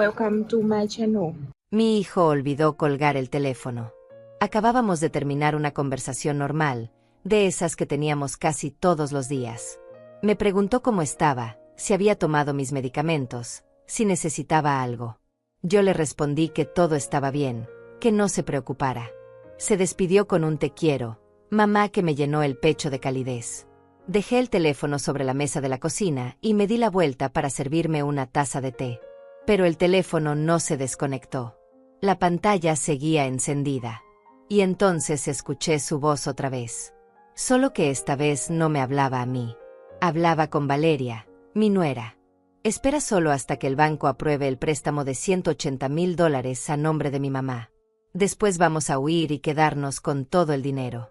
Welcome to my channel. Mi hijo olvidó colgar el teléfono. Acabábamos de terminar una conversación normal, de esas que teníamos casi todos los días. Me preguntó cómo estaba, si había tomado mis medicamentos, si necesitaba algo. Yo le respondí que todo estaba bien, que no se preocupara. Se despidió con un te quiero, mamá, que me llenó el pecho de calidez. Dejé el teléfono sobre la mesa de la cocina y me di la vuelta para servirme una taza de té. Pero el teléfono no se desconectó. La pantalla seguía encendida. Y entonces escuché su voz otra vez. Solo que esta vez no me hablaba a mí. Hablaba con Valeria, mi nuera. Espera solo hasta que el banco apruebe el préstamo de $180,000 a nombre de mi mamá. Después vamos a huir y quedarnos con todo el dinero.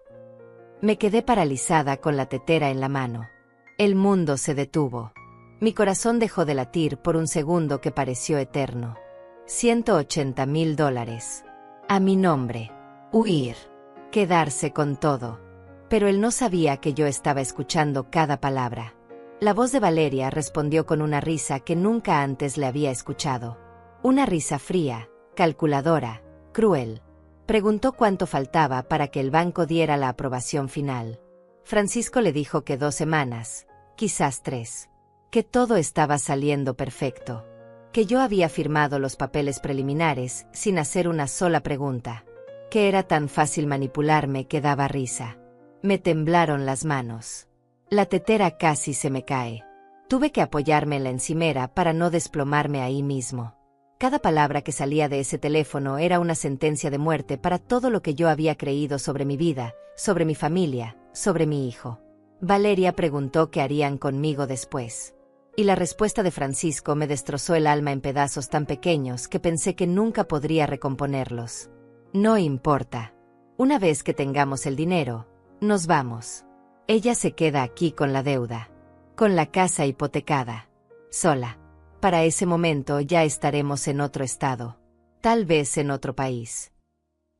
Me quedé paralizada con la tetera en la mano. El mundo se detuvo. Mi corazón dejó de latir por un segundo que pareció eterno. $180,000. A mi nombre. Huir. Quedarse con todo. Pero él no sabía que yo estaba escuchando cada palabra. La voz de Valeria respondió con una risa que nunca antes le había escuchado. Una risa fría, calculadora, cruel. Preguntó cuánto faltaba para que el banco diera la aprobación final. Francisco le dijo que 2 semanas, quizás 3. Que todo estaba saliendo perfecto. Que yo había firmado los papeles preliminares sin hacer una sola pregunta. Que era tan fácil manipularme que daba risa. Me temblaron las manos. La tetera casi se me cae. Tuve que apoyarme en la encimera para no desplomarme ahí mismo. Cada palabra que salía de ese teléfono era una sentencia de muerte para todo lo que yo había creído sobre mi vida, sobre mi familia, sobre mi hijo. Valeria preguntó qué harían conmigo después. Y la respuesta de Francisco me destrozó el alma en pedazos tan pequeños que pensé que nunca podría recomponerlos. No importa. Una vez que tengamos el dinero, nos vamos. Ella se queda aquí con la deuda. Con la casa hipotecada. Sola. Para ese momento ya estaremos en otro estado. Tal vez en otro país.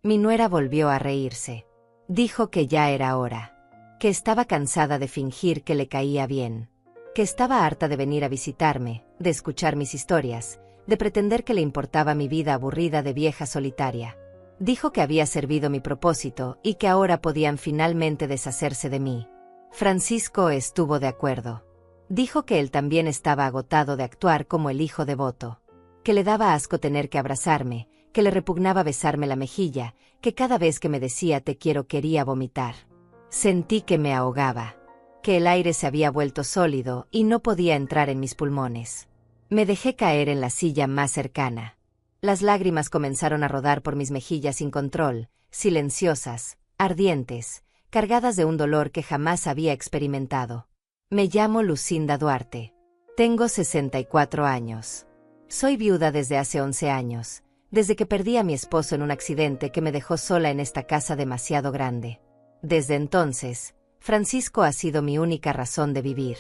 Mi nuera volvió a reírse. Dijo que ya era hora. Que estaba cansada de fingir que le caía bien. Que estaba harta de venir a visitarme, de escuchar mis historias, de pretender que le importaba mi vida aburrida de vieja solitaria. Dijo que había servido mi propósito y que ahora podían finalmente deshacerse de mí. Francisco estuvo de acuerdo. Dijo que él también estaba agotado de actuar como el hijo devoto. Que le daba asco tener que abrazarme, que le repugnaba besarme la mejilla, que cada vez que me decía te quiero quería vomitar. Sentí que me ahogaba. Que el aire se había vuelto sólido y no podía entrar en mis pulmones. Me dejé caer en la silla más cercana. Las lágrimas comenzaron a rodar por mis mejillas sin control, silenciosas, ardientes, cargadas de un dolor que jamás había experimentado. Me llamo Lucinda Duarte. Tengo 64 años. Soy viuda desde hace 11 años, desde que perdí a mi esposo en un accidente que me dejó sola en esta casa demasiado grande. Desde entonces, Francisco ha sido mi única razón de vivir.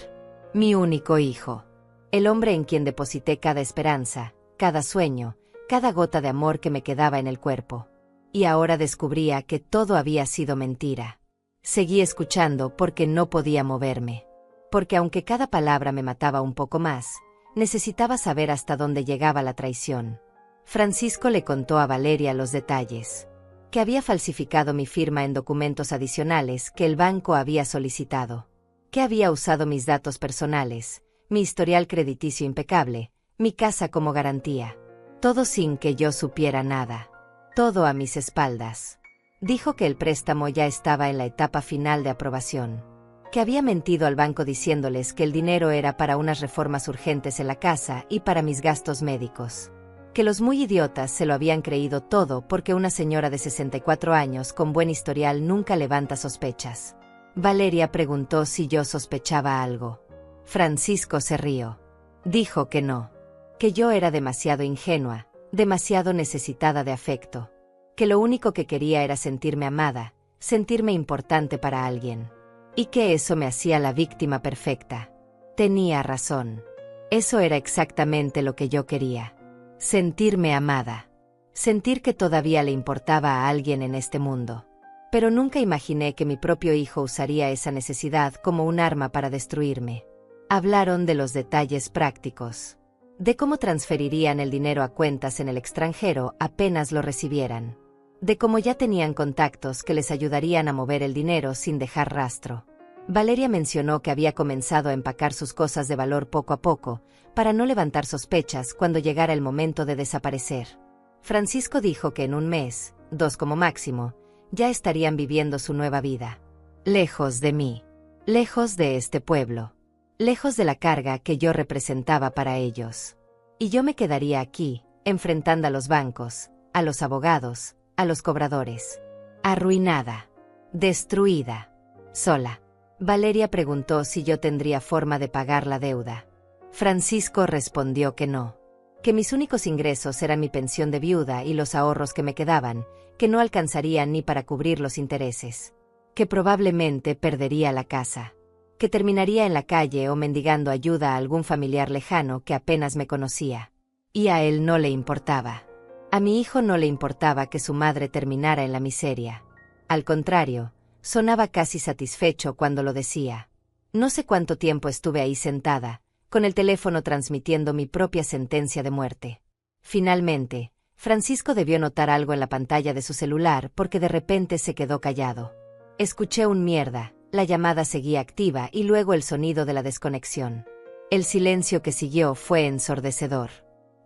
Mi único hijo. El hombre en quien deposité cada esperanza, cada sueño, cada gota de amor que me quedaba en el cuerpo. Y ahora descubría que todo había sido mentira. Seguí escuchando porque no podía moverme. Porque aunque cada palabra me mataba un poco más, necesitaba saber hasta dónde llegaba la traición. Francisco le contó a Valeria los detalles. Que había falsificado mi firma en documentos adicionales que el banco había solicitado. Que había usado mis datos personales, mi historial crediticio impecable, mi casa como garantía. Todo sin que yo supiera nada. Todo a mis espaldas. Dijo que el préstamo ya estaba en la etapa final de aprobación. Que había mentido al banco diciéndoles que el dinero era para unas reformas urgentes en la casa y para mis gastos médicos. Que los muy idiotas se lo habían creído todo porque una señora de 64 años con buen historial nunca levanta sospechas. Valeria preguntó si yo sospechaba algo. Francisco se rió. Dijo que no. Que yo era demasiado ingenua, demasiado necesitada de afecto. Que lo único que quería era sentirme amada, sentirme importante para alguien. Y que eso me hacía la víctima perfecta. Tenía razón. Eso era exactamente lo que yo quería. Sentirme amada. Sentir que todavía le importaba a alguien en este mundo. Pero nunca imaginé que mi propio hijo usaría esa necesidad como un arma para destruirme. Hablaron de los detalles prácticos. de cómo transferirían el dinero a cuentas en el extranjero apenas lo recibieran, de cómo ya tenían contactos que les ayudarían a mover el dinero sin dejar rastro. Valeria mencionó que había comenzado a empacar sus cosas de valor poco a poco, para no levantar sospechas cuando llegara el momento de desaparecer. Francisco dijo que en un mes, 2 como máximo, ya estarían viviendo su nueva vida. Lejos de mí. Lejos de este pueblo. Lejos de la carga que yo representaba para ellos. Y yo me quedaría aquí, enfrentando a los bancos, a los abogados, a los cobradores. Arruinada. Destruida. Sola. Valeria preguntó si yo tendría forma de pagar la deuda. Francisco respondió que no. Que mis únicos ingresos eran mi pensión de viuda y los ahorros que me quedaban, que no alcanzarían ni para cubrir los intereses. Que probablemente perdería la casa. Que terminaría en la calle o mendigando ayuda a algún familiar lejano que apenas me conocía. Y a él no le importaba. A mi hijo no le importaba que su madre terminara en la miseria. Al contrario, sonaba casi satisfecho cuando lo decía. No sé cuánto tiempo estuve ahí sentada, con el teléfono transmitiendo mi propia sentencia de muerte. Finalmente, Francisco debió notar algo en la pantalla de su celular porque de repente se quedó callado. Escuché un mierda, la llamada seguía activa y luego el sonido de la desconexión. El silencio que siguió fue ensordecedor.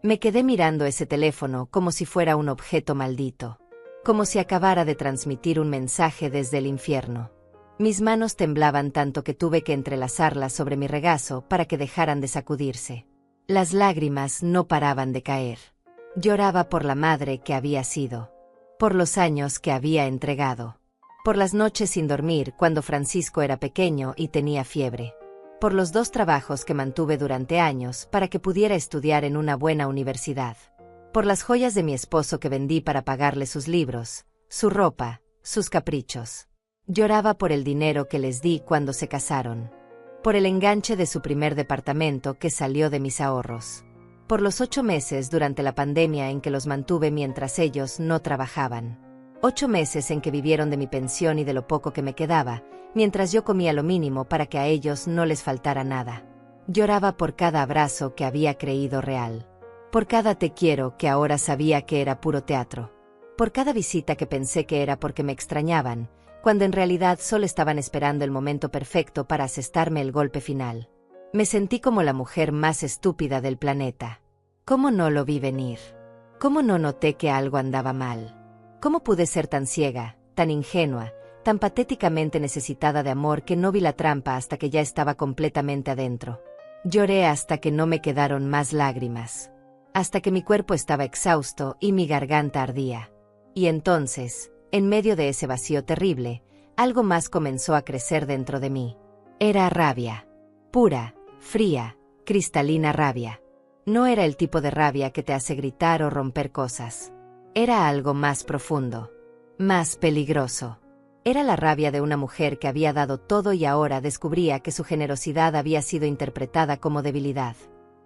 Me quedé mirando ese teléfono como si fuera un objeto maldito. Como si acabara de transmitir un mensaje desde el infierno. Mis manos temblaban tanto que tuve que entrelazarlas sobre mi regazo para que dejaran de sacudirse. Las lágrimas no paraban de caer. Lloraba por la madre que había sido. Por los años que había entregado. Por las noches sin dormir cuando Francisco era pequeño y tenía fiebre. Por los 2 trabajos que mantuve durante años para que pudiera estudiar en una buena universidad. Por las joyas de mi esposo que vendí para pagarle sus libros, su ropa, sus caprichos. Lloraba por el dinero que les di cuando se casaron. Por el enganche de su primer departamento que salió de mis ahorros. Por los 8 meses durante la pandemia en que los mantuve mientras ellos no trabajaban. 8 meses en que vivieron de mi pensión y de lo poco que me quedaba, mientras yo comía lo mínimo para que a ellos no les faltara nada. Lloraba por cada abrazo que había creído real. Por cada te quiero que ahora sabía que era puro teatro. Por cada visita que pensé que era porque me extrañaban, cuando en realidad solo estaban esperando el momento perfecto para asestarme el golpe final. Me sentí como la mujer más estúpida del planeta. ¿Cómo no lo vi venir? ¿Cómo no noté que algo andaba mal? ¿Cómo pude ser tan ciega, tan ingenua, tan patéticamente necesitada de amor que no vi la trampa hasta que ya estaba completamente adentro? Lloré hasta que no me quedaron más lágrimas. Hasta que mi cuerpo estaba exhausto y mi garganta ardía. Y entonces, en medio de ese vacío terrible, algo más comenzó a crecer dentro de mí. Era rabia. Pura, fría, cristalina rabia. No era el tipo de rabia que te hace gritar o romper cosas. Era algo más profundo. Más peligroso. Era la rabia de una mujer que había dado todo y ahora descubría que su generosidad había sido interpretada como debilidad.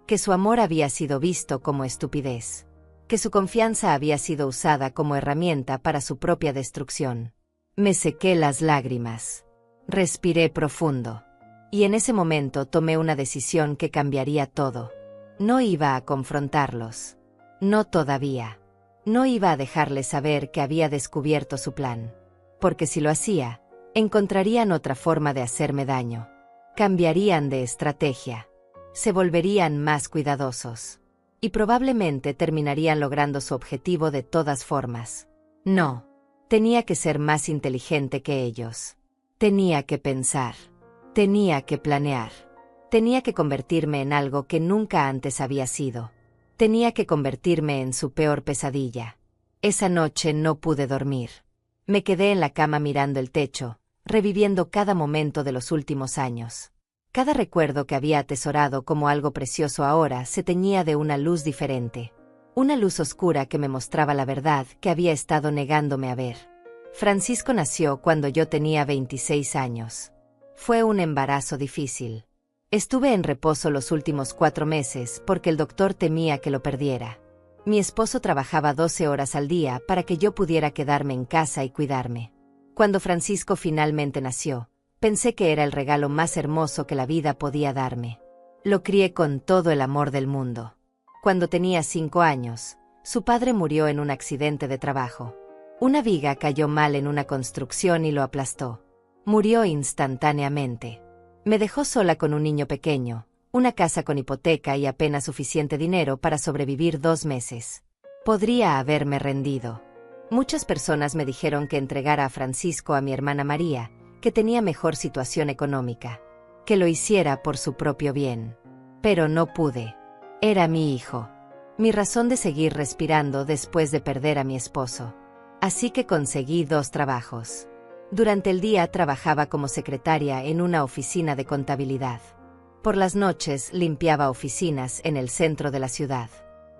Que su amor había sido visto como estupidez. Que su confianza había sido usada como herramienta para su propia destrucción. Me sequé las lágrimas. Respiré profundo. Y en ese momento tomé una decisión que cambiaría todo. No iba a confrontarlos. No todavía. No iba a dejarles saber que había descubierto su plan. Porque si lo hacía, encontrarían otra forma de hacerme daño. Cambiarían de estrategia. Se volverían más cuidadosos. Y probablemente terminarían logrando su objetivo de todas formas. No. Tenía que ser más inteligente que ellos. Tenía que pensar. Tenía que planear. Tenía que convertirme en algo que nunca antes había sido. Tenía que convertirme en su peor pesadilla. Esa noche no pude dormir. Me quedé en la cama mirando el techo, reviviendo cada momento de los últimos años. Cada recuerdo que había atesorado como algo precioso ahora se teñía de una luz diferente. Una luz oscura que me mostraba la verdad que había estado negándome a ver. Francisco nació cuando yo tenía 26 años. Fue un embarazo difícil. Estuve en reposo los últimos 4 meses porque el doctor temía que lo perdiera. Mi esposo trabajaba 12 horas al día para que yo pudiera quedarme en casa y cuidarme. Cuando Francisco finalmente nació, pensé que era el regalo más hermoso que la vida podía darme. Lo crié con todo el amor del mundo. Cuando tenía 5 años, su padre murió en un accidente de trabajo. Una viga cayó mal en una construcción y lo aplastó. Murió instantáneamente. Me dejó sola con un niño pequeño, una casa con hipoteca y apenas suficiente dinero para sobrevivir 2 meses. Podría haberme rendido. Muchas personas me dijeron que entregara a Francisco a mi hermana María, que tenía mejor situación económica, que lo hiciera por su propio bien. Pero no pude. Era mi hijo. Mi razón de seguir respirando después de perder a mi esposo. Así que conseguí 2 trabajos. Durante el día trabajaba como secretaria en una oficina de contabilidad. Por las noches limpiaba oficinas en el centro de la ciudad.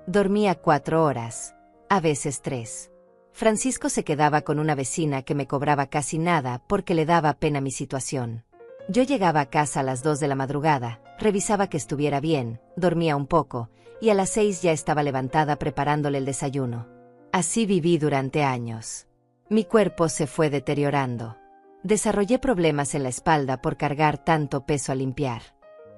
Dormía 4 horas, a veces 3. Francisco se quedaba con una vecina que me cobraba casi nada porque le daba pena mi situación. Yo llegaba a casa a las 2 de la madrugada, revisaba que estuviera bien, dormía un poco, y a las 6 ya estaba levantada preparándole el desayuno. Así viví durante años. Mi cuerpo se fue deteriorando. Desarrollé problemas en la espalda por cargar tanto peso al limpiar.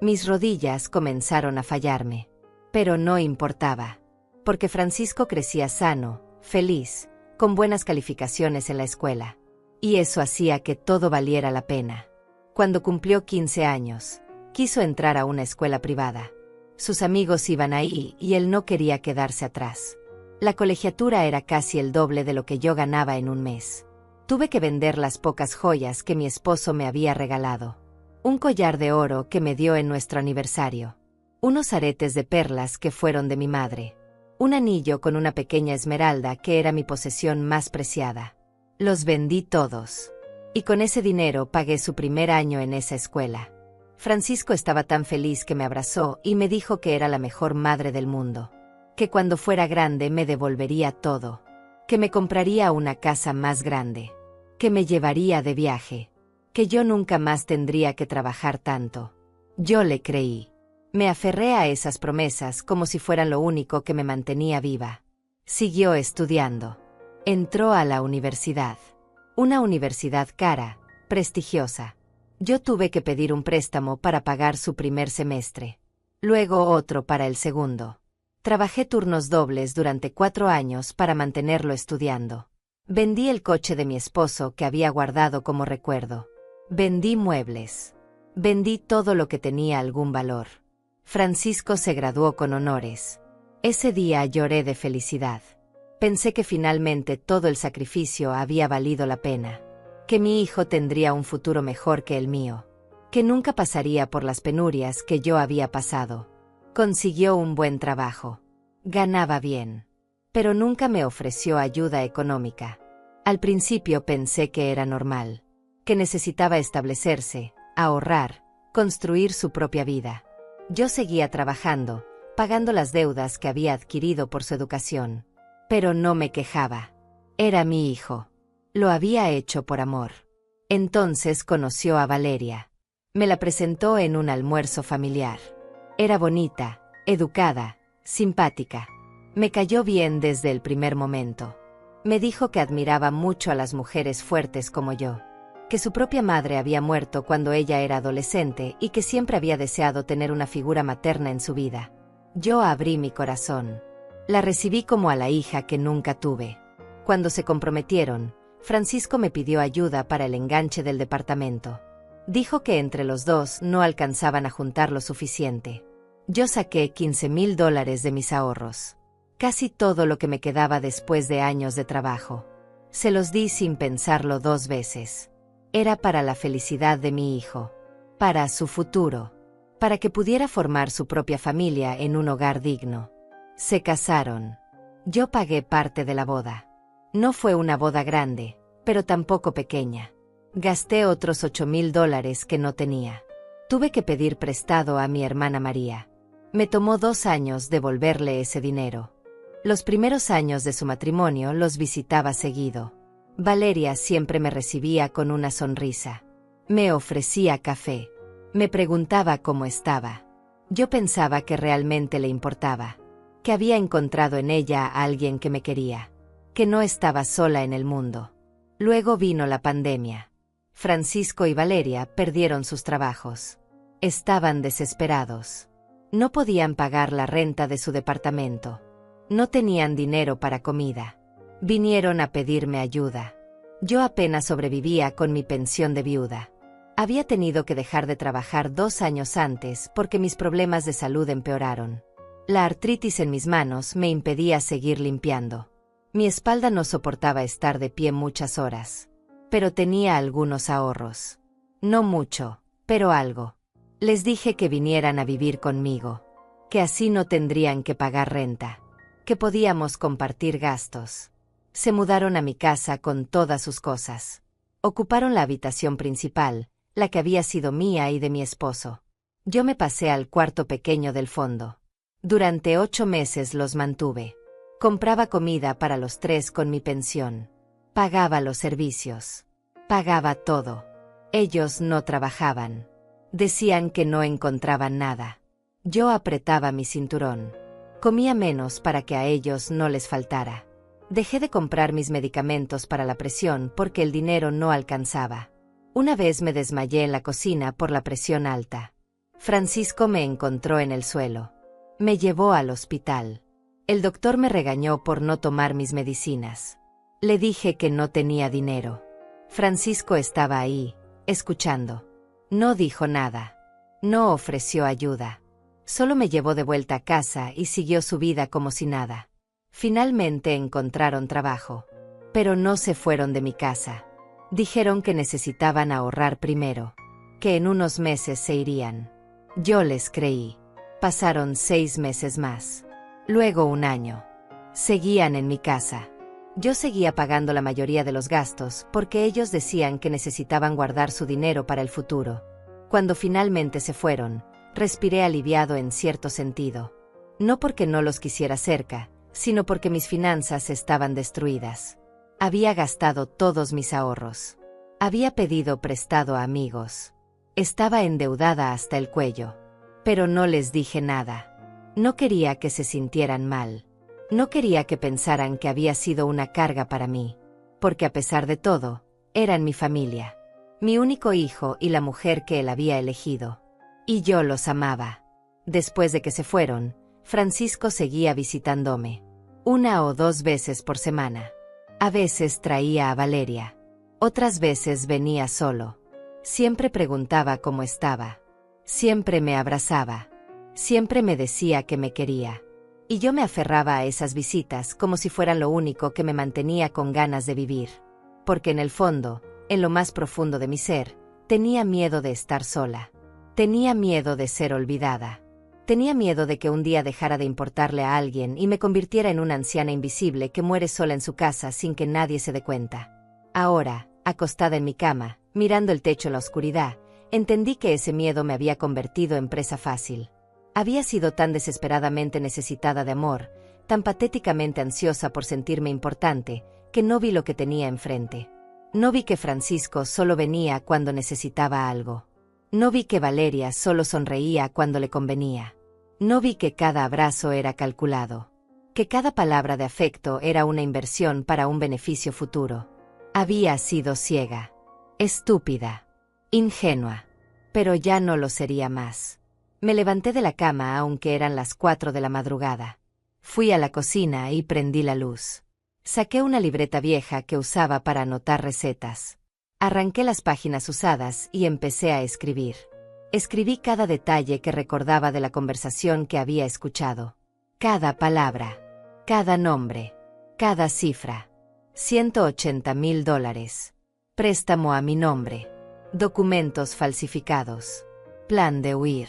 Mis rodillas comenzaron a fallarme. Pero no importaba. Porque Francisco crecía sano, feliz, con buenas calificaciones en la escuela. Y eso hacía que todo valiera la pena. Cuando cumplió 15 años, quiso entrar a una escuela privada. Sus amigos iban ahí y él no quería quedarse atrás. La colegiatura era casi el doble de lo que yo ganaba en un mes. Tuve que vender las pocas joyas que mi esposo me había regalado. Un collar de oro que me dio en nuestro aniversario. Unos aretes de perlas que fueron de mi madre. Un anillo con una pequeña esmeralda que era mi posesión más preciada. Los vendí todos. Y con ese dinero pagué su primer año en esa escuela. Francisco estaba tan feliz que me abrazó y me dijo que era la mejor madre del mundo. Que cuando fuera grande me devolvería todo. Que me compraría una casa más grande. Que me llevaría de viaje. Que yo nunca más tendría que trabajar tanto. Yo le creí. Me aferré a esas promesas como si fueran lo único que me mantenía viva. Siguió estudiando. Entró a la universidad. Una universidad cara, prestigiosa. Yo tuve que pedir un préstamo para pagar su primer semestre. Luego otro para el segundo. Trabajé turnos dobles durante 4 años para mantenerlo estudiando. Vendí el coche de mi esposo que había guardado como recuerdo. Vendí muebles. Vendí todo lo que tenía algún valor. Francisco se graduó con honores. Ese día lloré de felicidad. Pensé que finalmente todo el sacrificio había valido la pena. Que mi hijo tendría un futuro mejor que el mío. Que nunca pasaría por las penurias que yo había pasado. Consiguió un buen trabajo. Ganaba bien. Pero nunca me ofreció ayuda económica. Al principio pensé que era normal. Que necesitaba establecerse, ahorrar, construir su propia vida. Yo seguía trabajando, pagando las deudas que había adquirido por su educación. Pero no me quejaba. Era mi hijo. Lo había hecho por amor. Entonces conoció a Valeria. Me la presentó en un almuerzo familiar. Era bonita, educada, simpática. Me cayó bien desde el primer momento. Me dijo que admiraba mucho a las mujeres fuertes como yo. Que su propia madre había muerto cuando ella era adolescente y que siempre había deseado tener una figura materna en su vida. Yo abrí mi corazón. La recibí como a la hija que nunca tuve. Cuando se comprometieron, Francisco me pidió ayuda para el enganche del departamento. Dijo que entre los dos no alcanzaban a juntar lo suficiente. Yo saqué $15,000 de mis ahorros. Casi todo lo que me quedaba después de años de trabajo. Se los di sin pensarlo 2 veces. Era para la felicidad de mi hijo. Para su futuro. Para que pudiera formar su propia familia en un hogar digno. Se casaron. Yo pagué parte de la boda. No fue una boda grande, pero tampoco pequeña. Gasté otros $8,000 que no tenía. Tuve que pedir prestado a mi hermana María. Me tomó 2 años devolverle ese dinero. Los primeros años de su matrimonio los visitaba seguido. Valeria siempre me recibía con una sonrisa. Me ofrecía café. Me preguntaba cómo estaba. Yo pensaba que realmente le importaba. Que había encontrado en ella a alguien que me quería. Que no estaba sola en el mundo. Luego vino la pandemia. Francisco y Valeria perdieron sus trabajos. Estaban desesperados. No podían pagar la renta de su departamento. No tenían dinero para comida. Vinieron a pedirme ayuda. Yo apenas sobrevivía con mi pensión de viuda. Había tenido que dejar de trabajar 2 años antes porque mis problemas de salud empeoraron. La artritis en mis manos me impedía seguir limpiando. Mi espalda no soportaba estar de pie muchas horas. Pero tenía algunos ahorros. No mucho, pero algo. Les dije que vinieran a vivir conmigo. Que así no tendrían que pagar renta. Que podíamos compartir gastos. Se mudaron a mi casa con todas sus cosas. Ocuparon la habitación principal, la que había sido mía y de mi esposo. Yo me pasé al cuarto pequeño del fondo. Durante 8 meses los mantuve. Compraba comida para los 3 con mi pensión. Pagaba los servicios. Pagaba todo. Ellos no trabajaban. Decían que no encontraban nada. Yo apretaba mi cinturón. Comía menos para que a ellos no les faltara. Dejé de comprar mis medicamentos para la presión porque el dinero no alcanzaba. Una vez me desmayé en la cocina por la presión alta. Francisco me encontró en el suelo. Me llevó al hospital. El doctor me regañó por no tomar mis medicinas. Le dije que no tenía dinero. Francisco estaba ahí, escuchando. No dijo nada. No ofreció ayuda. Solo me llevó de vuelta a casa y siguió su vida como si nada. Finalmente encontraron trabajo. Pero no se fueron de mi casa. Dijeron que necesitaban ahorrar primero. Que en unos meses se irían. Yo les creí. Pasaron 6 meses más. Luego 1 año. Seguían en mi casa. Yo seguía pagando la mayoría de los gastos porque ellos decían que necesitaban guardar su dinero para el futuro. Cuando finalmente se fueron, respiré aliviado en cierto sentido. No porque no los quisiera cerca, sino porque mis finanzas estaban destruidas. Había gastado todos mis ahorros. Había pedido prestado a amigos. Estaba endeudada hasta el cuello. Pero no les dije nada. No quería que se sintieran mal. No quería que pensaran que había sido una carga para mí. Porque a pesar de todo, eran mi familia. Mi único hijo y la mujer que él había elegido. Y yo los amaba. Después de que se fueron, Francisco seguía visitándome. 1 o 2 veces por semana. A veces traía a Valeria. Otras veces venía solo. Siempre preguntaba cómo estaba. Siempre me abrazaba. Siempre me decía que me quería. Y yo me aferraba a esas visitas como si fueran lo único que me mantenía con ganas de vivir. Porque en el fondo, en lo más profundo de mi ser, tenía miedo de estar sola. Tenía miedo de ser olvidada. Tenía miedo de que un día dejara de importarle a alguien y me convirtiera en una anciana invisible que muere sola en su casa sin que nadie se dé cuenta. Ahora, acostada en mi cama, mirando el techo en la oscuridad, entendí que ese miedo me había convertido en presa fácil. Había sido tan desesperadamente necesitada de amor, tan patéticamente ansiosa por sentirme importante, que no vi lo que tenía enfrente. No vi que Francisco solo venía cuando necesitaba algo. No vi que Valeria solo sonreía cuando le convenía. No vi que cada abrazo era calculado. Que cada palabra de afecto era una inversión para un beneficio futuro. Había sido ciega. Estúpida. Ingenua. Pero ya no lo sería más. Me levanté de la cama aunque eran las 4 de la madrugada. Fui a la cocina y prendí la luz. Saqué una libreta vieja que usaba para anotar recetas. Arranqué las páginas usadas y empecé a escribir. Escribí cada detalle que recordaba de la conversación que había escuchado. Cada palabra. Cada nombre. Cada cifra. $180,000. Préstamo a mi nombre. Documentos falsificados. Plan de huir.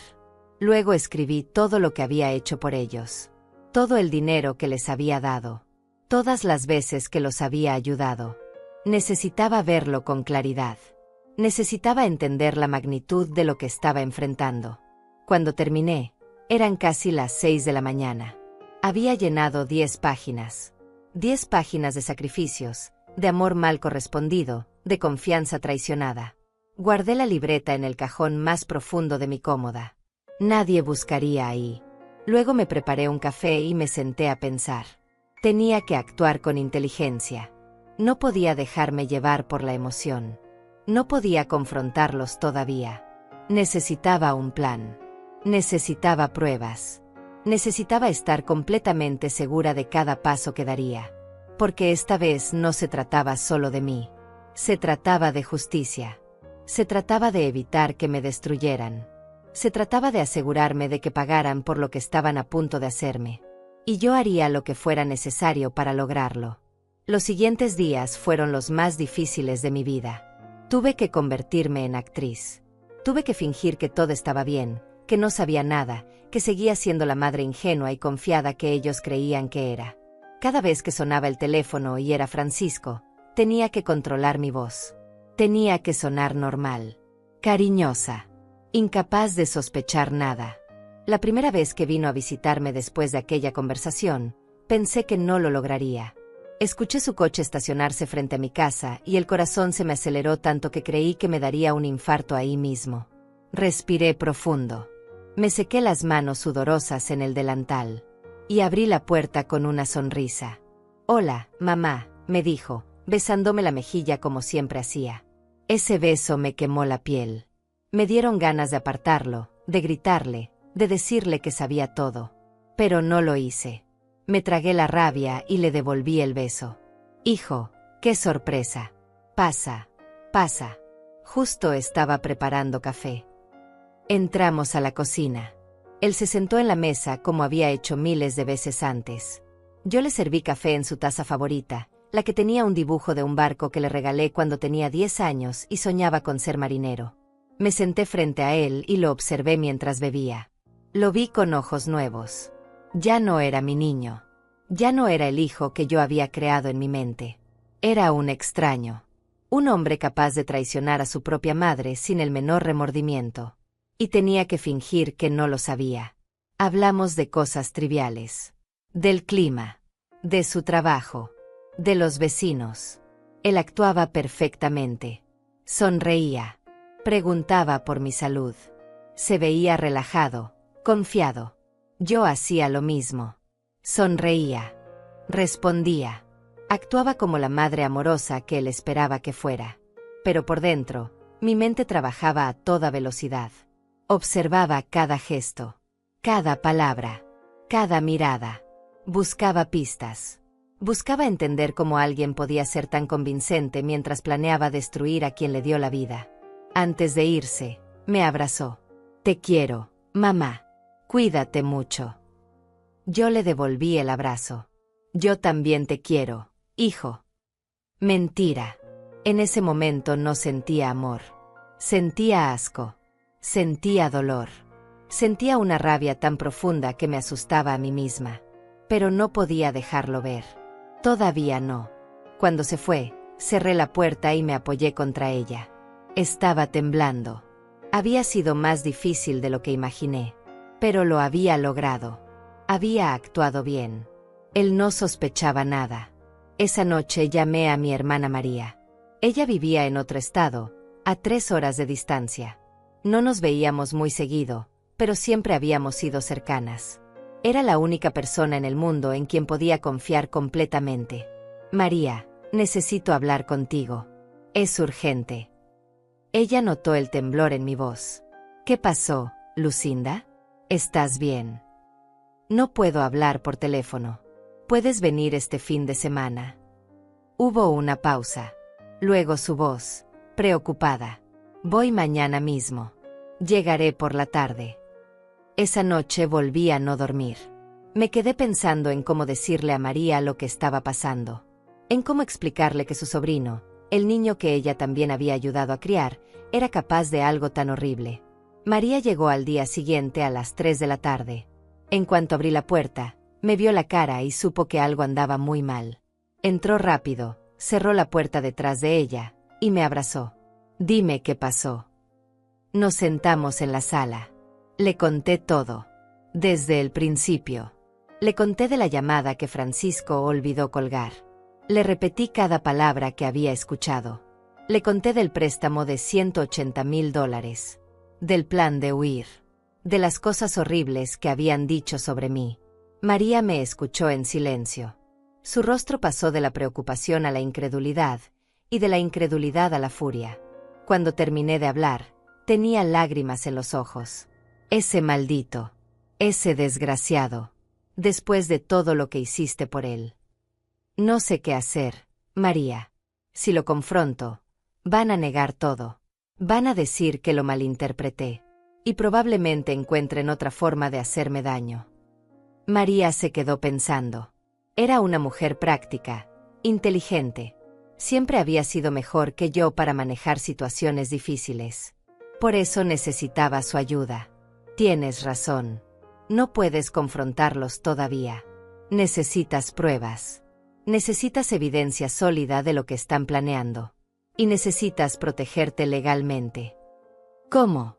Luego escribí todo lo que había hecho por ellos. Todo el dinero que les había dado. Todas las veces que los había ayudado. Necesitaba verlo con claridad. Necesitaba entender la magnitud de lo que estaba enfrentando. Cuando terminé, eran casi las 6 de la mañana. Había llenado 10 páginas. 10 páginas de sacrificios, de amor mal correspondido, de confianza traicionada. Guardé la libreta en el cajón más profundo de mi cómoda. Nadie buscaría ahí. Luego me preparé un café y me senté a pensar. Tenía que actuar con inteligencia. No podía dejarme llevar por la emoción. No podía confrontarlos todavía. Necesitaba un plan. Necesitaba pruebas. Necesitaba estar completamente segura de cada paso que daría. Porque esta vez no se trataba solo de mí. Se trataba de justicia. Se trataba de evitar que me destruyeran. Se trataba de asegurarme de que pagaran por lo que estaban a punto de hacerme. Y yo haría lo que fuera necesario para lograrlo. Los siguientes días fueron los más difíciles de mi vida. Tuve que convertirme en actriz. Tuve que fingir que todo estaba bien, que no sabía nada, que seguía siendo la madre ingenua y confiada que ellos creían que era. Cada vez que sonaba el teléfono y era Francisco, tenía que controlar mi voz. Tenía que sonar normal, cariñosa, incapaz de sospechar nada. La primera vez que vino a visitarme después de aquella conversación, pensé que no lo lograría. Escuché su coche estacionarse frente a mi casa y el corazón se me aceleró tanto que creí que me daría un infarto ahí mismo. Respiré profundo. Me sequé las manos sudorosas en el delantal. Y abrí la puerta con una sonrisa. «Hola, mamá», me dijo, besándome la mejilla como siempre hacía. Ese beso me quemó la piel. Me dieron ganas de apartarlo, de gritarle, de decirle que sabía todo. Pero no lo hice. Me tragué la rabia y le devolví el beso. «Hijo, qué sorpresa. Pasa, pasa». Justo estaba preparando café. Entramos a la cocina. Él se sentó en la mesa como había hecho miles de veces antes. Yo le serví café en su taza favorita, la que tenía un dibujo de un barco que le regalé cuando tenía 10 años y soñaba con ser marinero. Me senté frente a él y lo observé mientras bebía. Lo vi con ojos nuevos. Ya no era mi niño. Ya no era el hijo que yo había creado en mi mente. Era un extraño. Un hombre capaz de traicionar a su propia madre sin el menor remordimiento. Y tenía que fingir que no lo sabía. Hablamos de cosas triviales. Del clima. De su trabajo. De los vecinos. Él actuaba perfectamente. Sonreía. Preguntaba por mi salud. Se veía relajado, confiado. Yo hacía lo mismo. Sonreía. Respondía. Actuaba como la madre amorosa que él esperaba que fuera. Pero por dentro, mi mente trabajaba a toda velocidad. Observaba cada gesto, cada palabra, cada mirada. Buscaba pistas. Buscaba entender cómo alguien podía ser tan convincente mientras planeaba destruir a quien le dio la vida. Antes de irse, me abrazó. «Te quiero, mamá. Cuídate mucho». Yo le devolví el abrazo. «Yo también te quiero, hijo». Mentira. En ese momento no sentía amor. Sentía asco. Sentía dolor. Sentía una rabia tan profunda que me asustaba a mí misma. Pero no podía dejarlo ver. Todavía no. Cuando se fue, cerré la puerta y me apoyé contra ella. Estaba temblando. Había sido más difícil de lo que imaginé. Pero lo había logrado. Había actuado bien. Él no sospechaba nada. Esa noche llamé a mi hermana María. Ella vivía en otro estado, a 3 horas de distancia. No nos veíamos muy seguido, pero siempre habíamos sido cercanas. Era la única persona en el mundo en quien podía confiar completamente. «María, necesito hablar contigo. Es urgente». Ella notó el temblor en mi voz. «¿Qué pasó, Lucinda? ¿Estás bien?» «No puedo hablar por teléfono. ¿Puedes venir este fin de semana?» Hubo una pausa. Luego su voz, preocupada. «Voy mañana mismo. Llegaré por la tarde». Esa noche volví a no dormir. Me quedé pensando en cómo decirle a María lo que estaba pasando. En cómo explicarle que su sobrino, el niño que ella también había ayudado a criar, era capaz de algo tan horrible. María llegó al día siguiente a las 3 de la tarde. En cuanto abrí la puerta, me vio la cara y supo que algo andaba muy mal. Entró rápido, cerró la puerta detrás de ella, y me abrazó. «Dime qué pasó». Nos sentamos en la sala. Le conté todo. Desde el principio. Le conté de la llamada que Francisco olvidó colgar. Le repetí cada palabra que había escuchado. Le conté del préstamo de $180,000. Del plan de huir. De las cosas horribles que habían dicho sobre mí. María me escuchó en silencio. Su rostro pasó de la preocupación a la incredulidad, y de la incredulidad a la furia. Cuando terminé de hablar, tenía lágrimas en los ojos. Ese maldito. Ese desgraciado. Después de todo lo que hiciste por él. No sé qué hacer, María. Si lo confronto, van a negar todo. Van a decir que lo malinterpreté. Y probablemente encuentren otra forma de hacerme daño. María se quedó pensando. Era una mujer práctica, inteligente. Siempre había sido mejor que yo para manejar situaciones difíciles. Por eso necesitaba su ayuda. Tienes razón. No puedes confrontarlos todavía. Necesitas pruebas. Necesitas evidencia sólida de lo que están planeando. Y necesitas protegerte legalmente. ¿Cómo?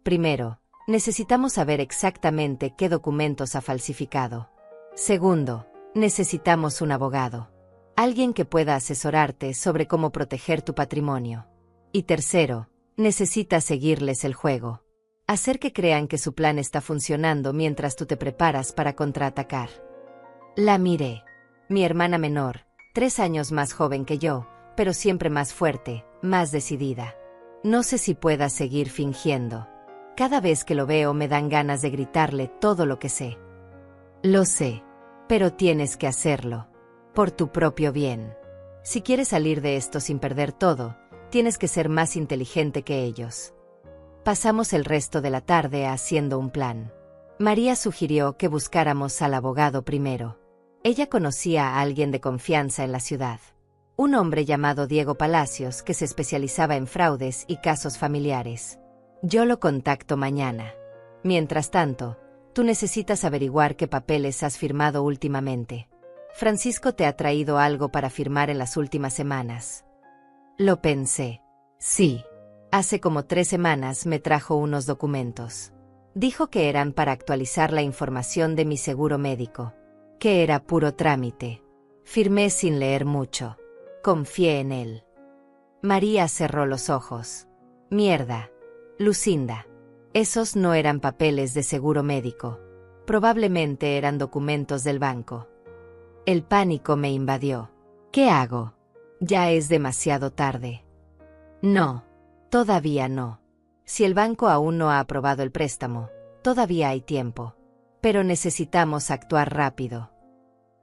Primero, necesitamos saber exactamente qué documentos ha falsificado. Segundo, necesitamos un abogado. Alguien que pueda asesorarte sobre cómo proteger tu patrimonio. Y tercero, necesitas seguirles el juego. Hacer que crean que su plan está funcionando mientras tú te preparas para contraatacar. La miré. Mi hermana menor, 3 años más joven que yo, pero siempre más fuerte, más decidida. No sé si pueda seguir fingiendo. Cada vez que lo veo me dan ganas de gritarle todo lo que sé. Lo sé, pero tienes que hacerlo. Por tu propio bien. Si quieres salir de esto sin perder todo, tienes que ser más inteligente que ellos. Pasamos el resto de la tarde haciendo un plan. María sugirió que buscáramos al abogado primero. Ella conocía a alguien de confianza en la ciudad. Un hombre llamado Diego Palacios que se especializaba en fraudes y casos familiares. Yo lo contacto mañana. Mientras tanto, tú necesitas averiguar qué papeles has firmado últimamente. Francisco te ha traído algo para firmar en las últimas semanas. Lo pensé. Sí. Hace como 3 semanas me trajo unos documentos. Dijo que eran para actualizar la información de mi seguro médico. Que era puro trámite. Firmé sin leer mucho. Confié en él. María cerró los ojos. Mierda. Lucinda. Esos no eran papeles de seguro médico. Probablemente eran documentos del banco. El pánico me invadió. ¿Qué hago? Ya es demasiado tarde. No. Todavía no. Si el banco aún no ha aprobado el préstamo, todavía hay tiempo. Pero necesitamos actuar rápido.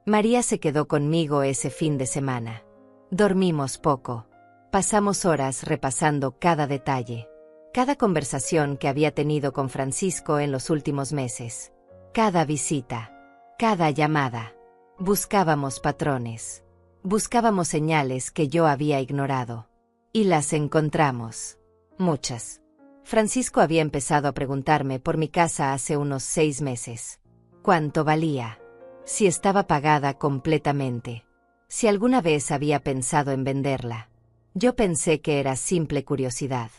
María se quedó conmigo ese fin de semana. Dormimos poco. Pasamos horas repasando cada detalle. Cada conversación que había tenido con Francisco en los últimos meses. Cada visita. Cada llamada. Buscábamos patrones. Buscábamos señales que yo había ignorado. Y las encontramos. Muchas. Francisco había empezado a preguntarme por mi casa hace unos 6 meses. ¿Cuánto valía? Si estaba pagada completamente. Si alguna vez había pensado en venderla. Yo pensé que era simple curiosidad.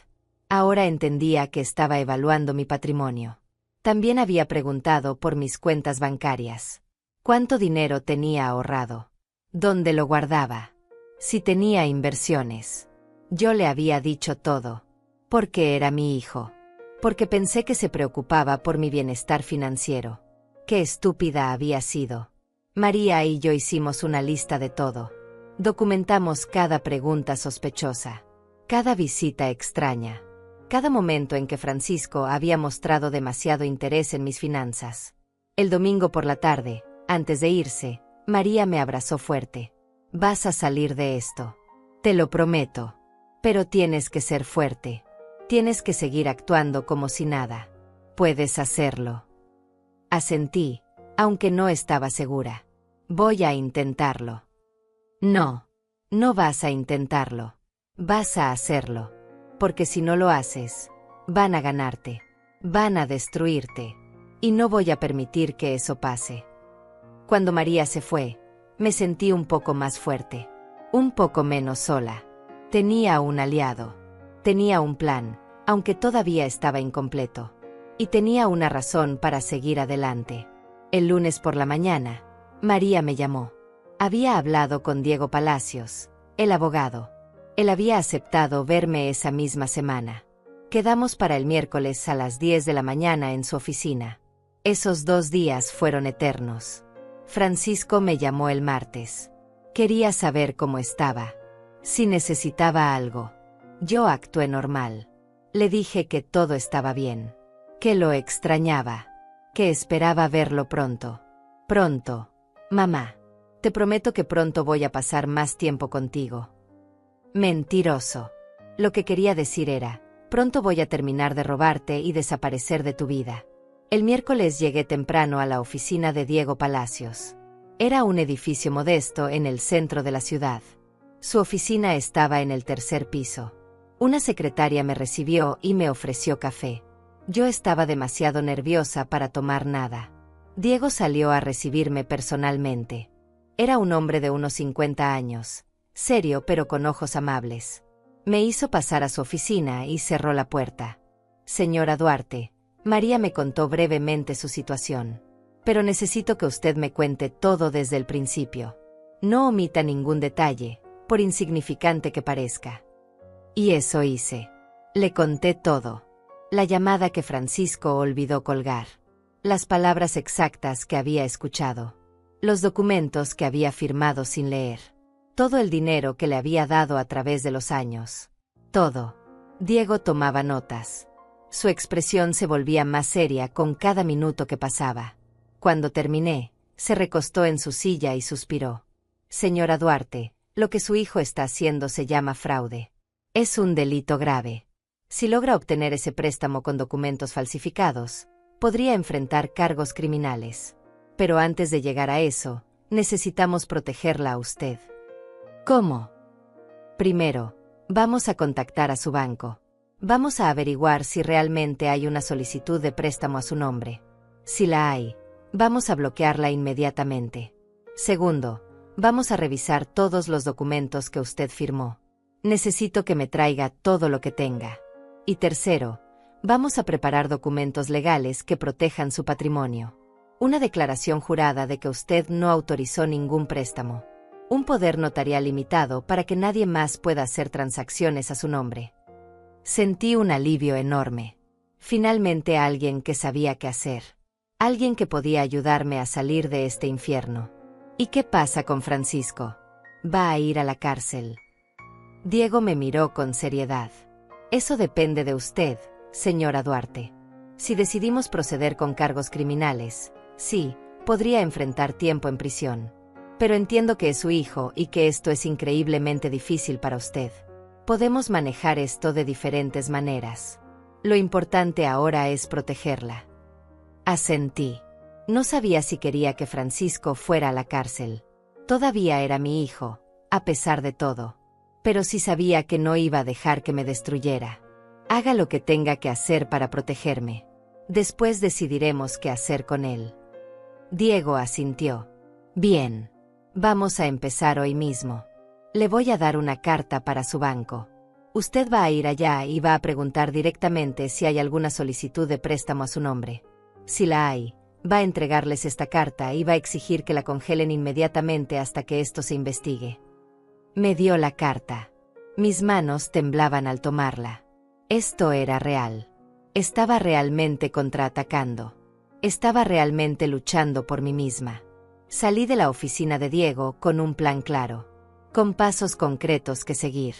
Ahora entendía que estaba evaluando mi patrimonio. También había preguntado por mis cuentas bancarias. ¿Cuánto dinero tenía ahorrado? ¿Dónde lo guardaba? Si tenía inversiones. Yo le había dicho todo. Porque era mi hijo. Porque pensé que se preocupaba por mi bienestar financiero. Qué estúpida había sido. María y yo hicimos una lista de todo. Documentamos cada pregunta sospechosa. Cada visita extraña. Cada momento en que Francisco había mostrado demasiado interés en mis finanzas. El domingo por la tarde, antes de irse, María me abrazó fuerte. Vas a salir de esto. Te lo prometo. Pero tienes que ser fuerte. Tienes que seguir actuando como si nada. Puedes hacerlo. Asentí, aunque no estaba segura. Voy a intentarlo. No. No vas a intentarlo. Vas a hacerlo. Porque si no lo haces, van a ganarte. Van a destruirte. Y no voy a permitir que eso pase. Cuando María se fue, me sentí un poco más fuerte. Un poco menos sola. Tenía un aliado. Tenía un plan, aunque todavía estaba incompleto. Y tenía una razón para seguir adelante. El lunes por la mañana, María me llamó. Había hablado con Diego Palacios, el abogado. Él había aceptado verme esa misma semana. Quedamos para el miércoles a las 10 de la mañana en su oficina. Esos 2 días fueron eternos. Francisco me llamó el martes. Quería saber cómo estaba. Si necesitaba algo. Yo actué normal. Le dije que todo estaba bien. que lo extrañaba, que esperaba verlo pronto. Pronto, mamá. Te prometo que pronto voy a pasar más tiempo contigo. Mentiroso. Lo que quería decir era, pronto voy a terminar de robarte y desaparecer de tu vida. El miércoles llegué temprano a la oficina de Diego Palacios. Era un edificio modesto en el centro de la ciudad. Su oficina estaba en el tercer piso. Una secretaria me recibió y me ofreció café. Yo estaba demasiado nerviosa para tomar nada. Diego salió a recibirme personalmente. Era un hombre de unos 50 años, serio pero con ojos amables. Me hizo pasar a su oficina y cerró la puerta. Señora Duarte, María me contó brevemente su situación. Pero necesito que usted me cuente todo desde el principio. No omita ningún detalle, por insignificante que parezca. Y eso hice. Le conté todo. La llamada que Francisco olvidó colgar. Las palabras exactas que había escuchado. Los documentos que había firmado sin leer. Todo el dinero que le había dado a través de los años. Todo. Diego tomaba notas. Su expresión se volvía más seria con cada minuto que pasaba. Cuando terminé, se recostó en su silla y suspiró. Señora Duarte, lo que su hijo está haciendo se llama fraude. Es un delito grave. Si logra obtener ese préstamo con documentos falsificados, podría enfrentar cargos criminales. Pero antes de llegar a eso, necesitamos protegerla a usted. ¿Cómo? Primero, vamos a contactar a su banco. Vamos a averiguar si realmente hay una solicitud de préstamo a su nombre. Si la hay, vamos a bloquearla inmediatamente. Segundo, vamos a revisar todos los documentos que usted firmó. Necesito que me traiga todo lo que tenga. Y tercero, vamos a preparar documentos legales que protejan su patrimonio. Una declaración jurada de que usted no autorizó ningún préstamo. Un poder notarial limitado para que nadie más pueda hacer transacciones a su nombre. Sentí un alivio enorme. Finalmente alguien que sabía qué hacer. Alguien que podía ayudarme a salir de este infierno. ¿Y qué pasa con Francisco? Va a ir a la cárcel. Diego me miró con seriedad. Eso depende de usted, señora Duarte. Si decidimos proceder con cargos criminales, sí, podría enfrentar tiempo en prisión. Pero entiendo que es su hijo y que esto es increíblemente difícil para usted. Podemos manejar esto de diferentes maneras. Lo importante ahora es protegerla. Asentí. No sabía si quería que Francisco fuera a la cárcel. Todavía era mi hijo, a pesar de todo. Pero sí sabía que no iba a dejar que me destruyera. Haga lo que tenga que hacer para protegerme. Después decidiremos qué hacer con él. Diego asintió. Bien. Vamos a empezar hoy mismo. Le voy a dar una carta para su banco. Usted va a ir allá y va a preguntar directamente si hay alguna solicitud de préstamo a su nombre. Si la hay, va a entregarles esta carta y va a exigir que la congelen inmediatamente hasta que esto se investigue. Me dio la carta. Mis manos temblaban al tomarla. Esto era real. Estaba realmente contraatacando. Estaba realmente luchando por mí misma. Salí de la oficina de Diego con un plan claro, con pasos concretos que seguir.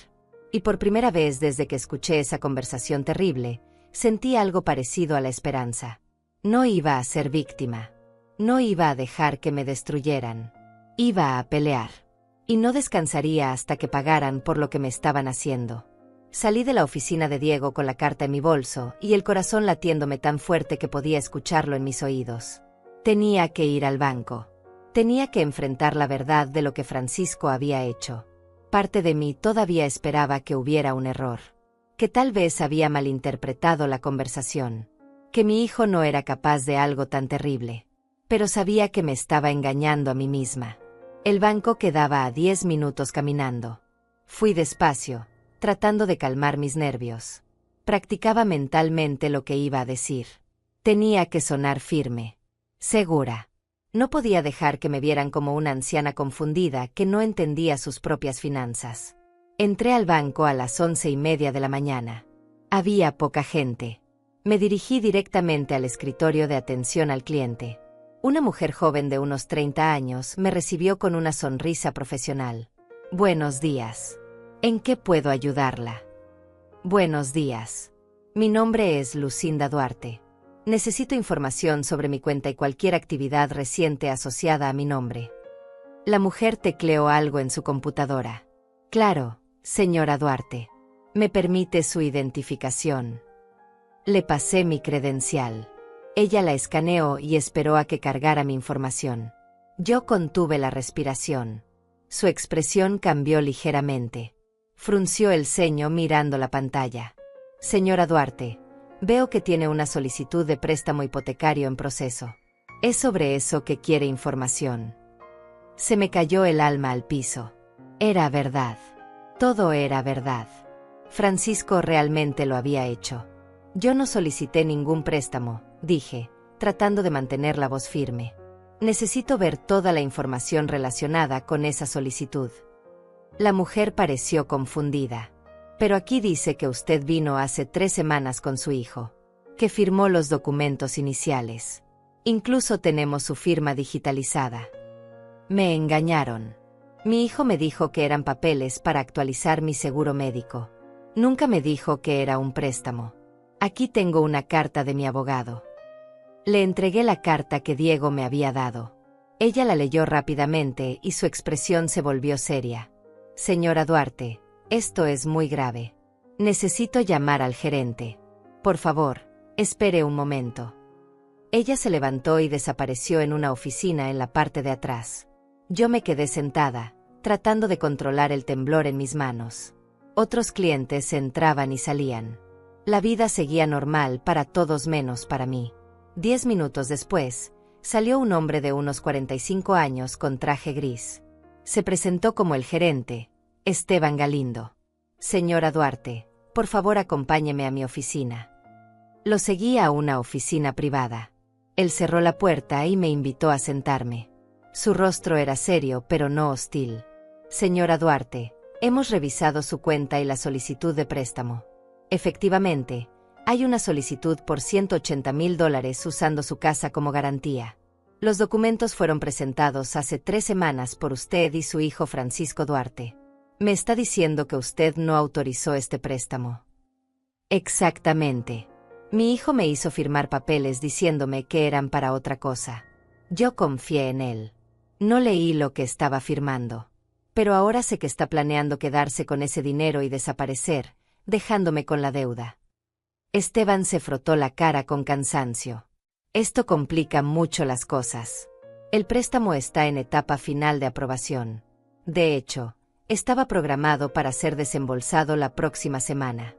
Y por primera vez desde que escuché esa conversación terrible, sentí algo parecido a la esperanza. No iba a ser víctima. No iba a dejar que me destruyeran. Iba a pelear. Y no descansaría hasta que pagaran por lo que me estaban haciendo. Salí de la oficina de Diego con la carta en mi bolso y el corazón latiéndome tan fuerte que podía escucharlo en mis oídos. Tenía que ir al banco. Tenía que enfrentar la verdad de lo que Francisco había hecho. Parte de mí todavía esperaba que hubiera un error. Que tal vez había malinterpretado la conversación. Que mi hijo no era capaz de algo tan terrible. Pero sabía que me estaba engañando a mí misma. El banco quedaba a 10 minutos caminando. Fui despacio, tratando de calmar mis nervios. Practicaba mentalmente lo que iba a decir. Tenía que sonar firme. Segura. No podía dejar que me vieran como una anciana confundida que no entendía sus propias finanzas. Entré al banco a las 11:30 de la mañana. Había poca gente. Me dirigí directamente al escritorio de atención al cliente. Una mujer joven de unos 30 años me recibió con una sonrisa profesional. Buenos días. ¿En qué puedo ayudarla? Buenos días. Mi nombre es Lucinda Duarte. Necesito información sobre mi cuenta y cualquier actividad reciente asociada a mi nombre. La mujer tecleó algo en su computadora. Claro, señora Duarte. ¿Me permite su identificación? Le pasé mi credencial. Ella la escaneó y esperó a que cargara mi información. Yo contuve la respiración. Su expresión cambió ligeramente. Frunció el ceño mirando la pantalla. Señora Duarte, veo que tiene una solicitud de préstamo hipotecario en proceso. Es sobre eso que quiere información. Se me cayó el alma al piso. Era verdad. Todo era verdad. Francisco realmente lo había hecho. Yo no solicité ningún préstamo, dije, tratando de mantener la voz firme. Necesito ver toda la información relacionada con esa solicitud. La mujer pareció confundida. Pero aquí dice que usted vino hace 3 semanas con su hijo, que firmó los documentos iniciales. Incluso tenemos su firma digitalizada. Me engañaron. Mi hijo me dijo que eran papeles para actualizar mi seguro médico. Nunca me dijo que era un préstamo. Aquí tengo una carta de mi abogado. Le entregué la carta que Diego me había dado. Ella la leyó rápidamente y su expresión se volvió seria. Señora Duarte, esto es muy grave. Necesito llamar al gerente. Por favor, espere un momento. Ella se levantó y desapareció en una oficina en la parte de atrás. Yo me quedé sentada, tratando de controlar el temblor en mis manos. Otros clientes entraban y salían. La vida seguía normal para todos menos para mí. 10 minutos después, salió un hombre de unos 45 años con traje gris. Se presentó como el gerente, Esteban Galindo. Señora Duarte, por favor acompáñeme a mi oficina. Lo seguí a una oficina privada. Él cerró la puerta y me invitó a sentarme. Su rostro era serio pero no hostil. Señora Duarte, hemos revisado su cuenta y la solicitud de préstamo. Efectivamente, hay una solicitud por $180,000 usando su casa como garantía. Los documentos fueron presentados hace 3 semanas por usted y su hijo Francisco Duarte. Me está diciendo que usted no autorizó este préstamo. Exactamente. Mi hijo me hizo firmar papeles diciéndome que eran para otra cosa. Yo confié en él. No leí lo que estaba firmando. Pero ahora sé que está planeando quedarse con ese dinero y desaparecer, dejándome con la deuda. Esteban se frotó la cara con cansancio. Esto complica mucho las cosas. El préstamo está en etapa final de aprobación. De hecho, estaba programado para ser desembolsado la próxima semana.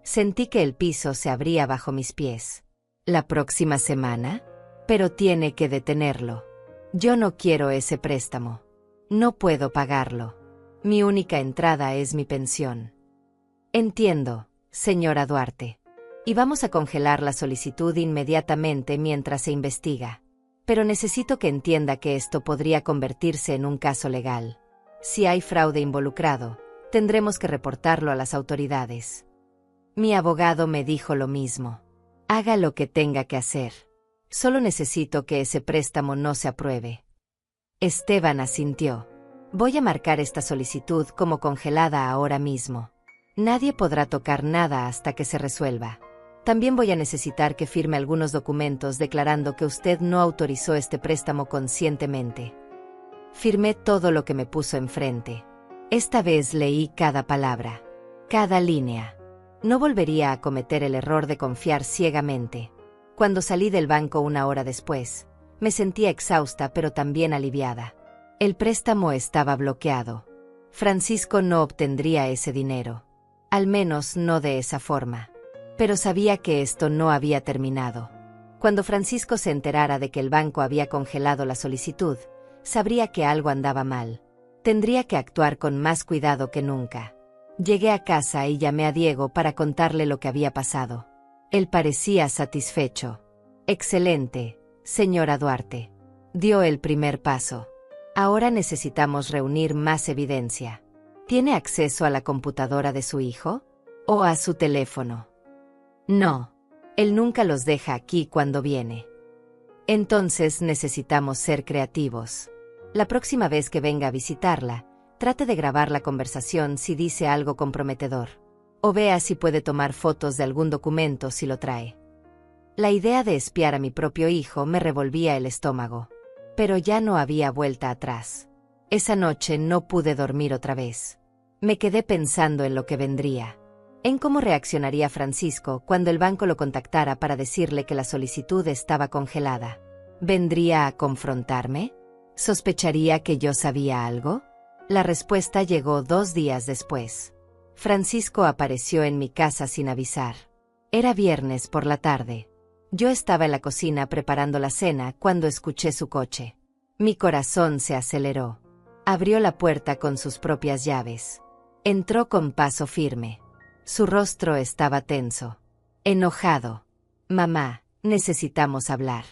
Sentí que el piso se abría bajo mis pies. ¿La próxima semana? Pero tiene que detenerlo. Yo no quiero ese préstamo. No puedo pagarlo. Mi única entrada es mi pensión. Entiendo, señora Duarte. Y vamos a congelar la solicitud inmediatamente mientras se investiga. Pero necesito que entienda que esto podría convertirse en un caso legal. Si hay fraude involucrado, tendremos que reportarlo a las autoridades. Mi abogado me dijo lo mismo. Haga lo que tenga que hacer. Solo necesito que ese préstamo no se apruebe. Esteban asintió. Voy a marcar esta solicitud como congelada ahora mismo. Nadie podrá tocar nada hasta que se resuelva. También voy a necesitar que firme algunos documentos declarando que usted no autorizó este préstamo conscientemente. Firmé todo lo que me puso enfrente. Esta vez leí cada palabra, cada línea. No volvería a cometer el error de confiar ciegamente. Cuando salí del banco 1 hora después, me sentía exhausta pero también aliviada. El préstamo estaba bloqueado. Francisco no obtendría ese dinero. Al menos no de esa forma. Pero sabía que esto no había terminado. Cuando Francisco se enterara de que el banco había congelado la solicitud, sabría que algo andaba mal. Tendría que actuar con más cuidado que nunca. Llegué a casa y llamé a Diego para contarle lo que había pasado. Él parecía satisfecho. Excelente, señora Duarte. Dio el primer paso. Ahora necesitamos reunir más evidencia. ¿Tiene acceso a la computadora de su hijo? ¿O a su teléfono? No. Él nunca los deja aquí cuando viene. Entonces necesitamos ser creativos. La próxima vez que venga a visitarla, trate de grabar la conversación si dice algo comprometedor. O vea si puede tomar fotos de algún documento si lo trae. La idea de espiar a mi propio hijo me revolvía el estómago. Pero ya no había vuelta atrás. Esa noche no pude dormir otra vez. Me quedé pensando en lo que vendría. En cómo reaccionaría Francisco cuando el banco lo contactara para decirle que la solicitud estaba congelada. ¿Vendría a confrontarme? ¿Sospecharía que yo sabía algo? La respuesta llegó 2 días después. Francisco apareció en mi casa sin avisar. Era viernes por la tarde. Yo estaba en la cocina preparando la cena cuando escuché su coche. Mi corazón se aceleró. Abrió la puerta con sus propias llaves. Entró con paso firme. Su rostro estaba tenso. Enojado. Mamá, necesitamos hablar.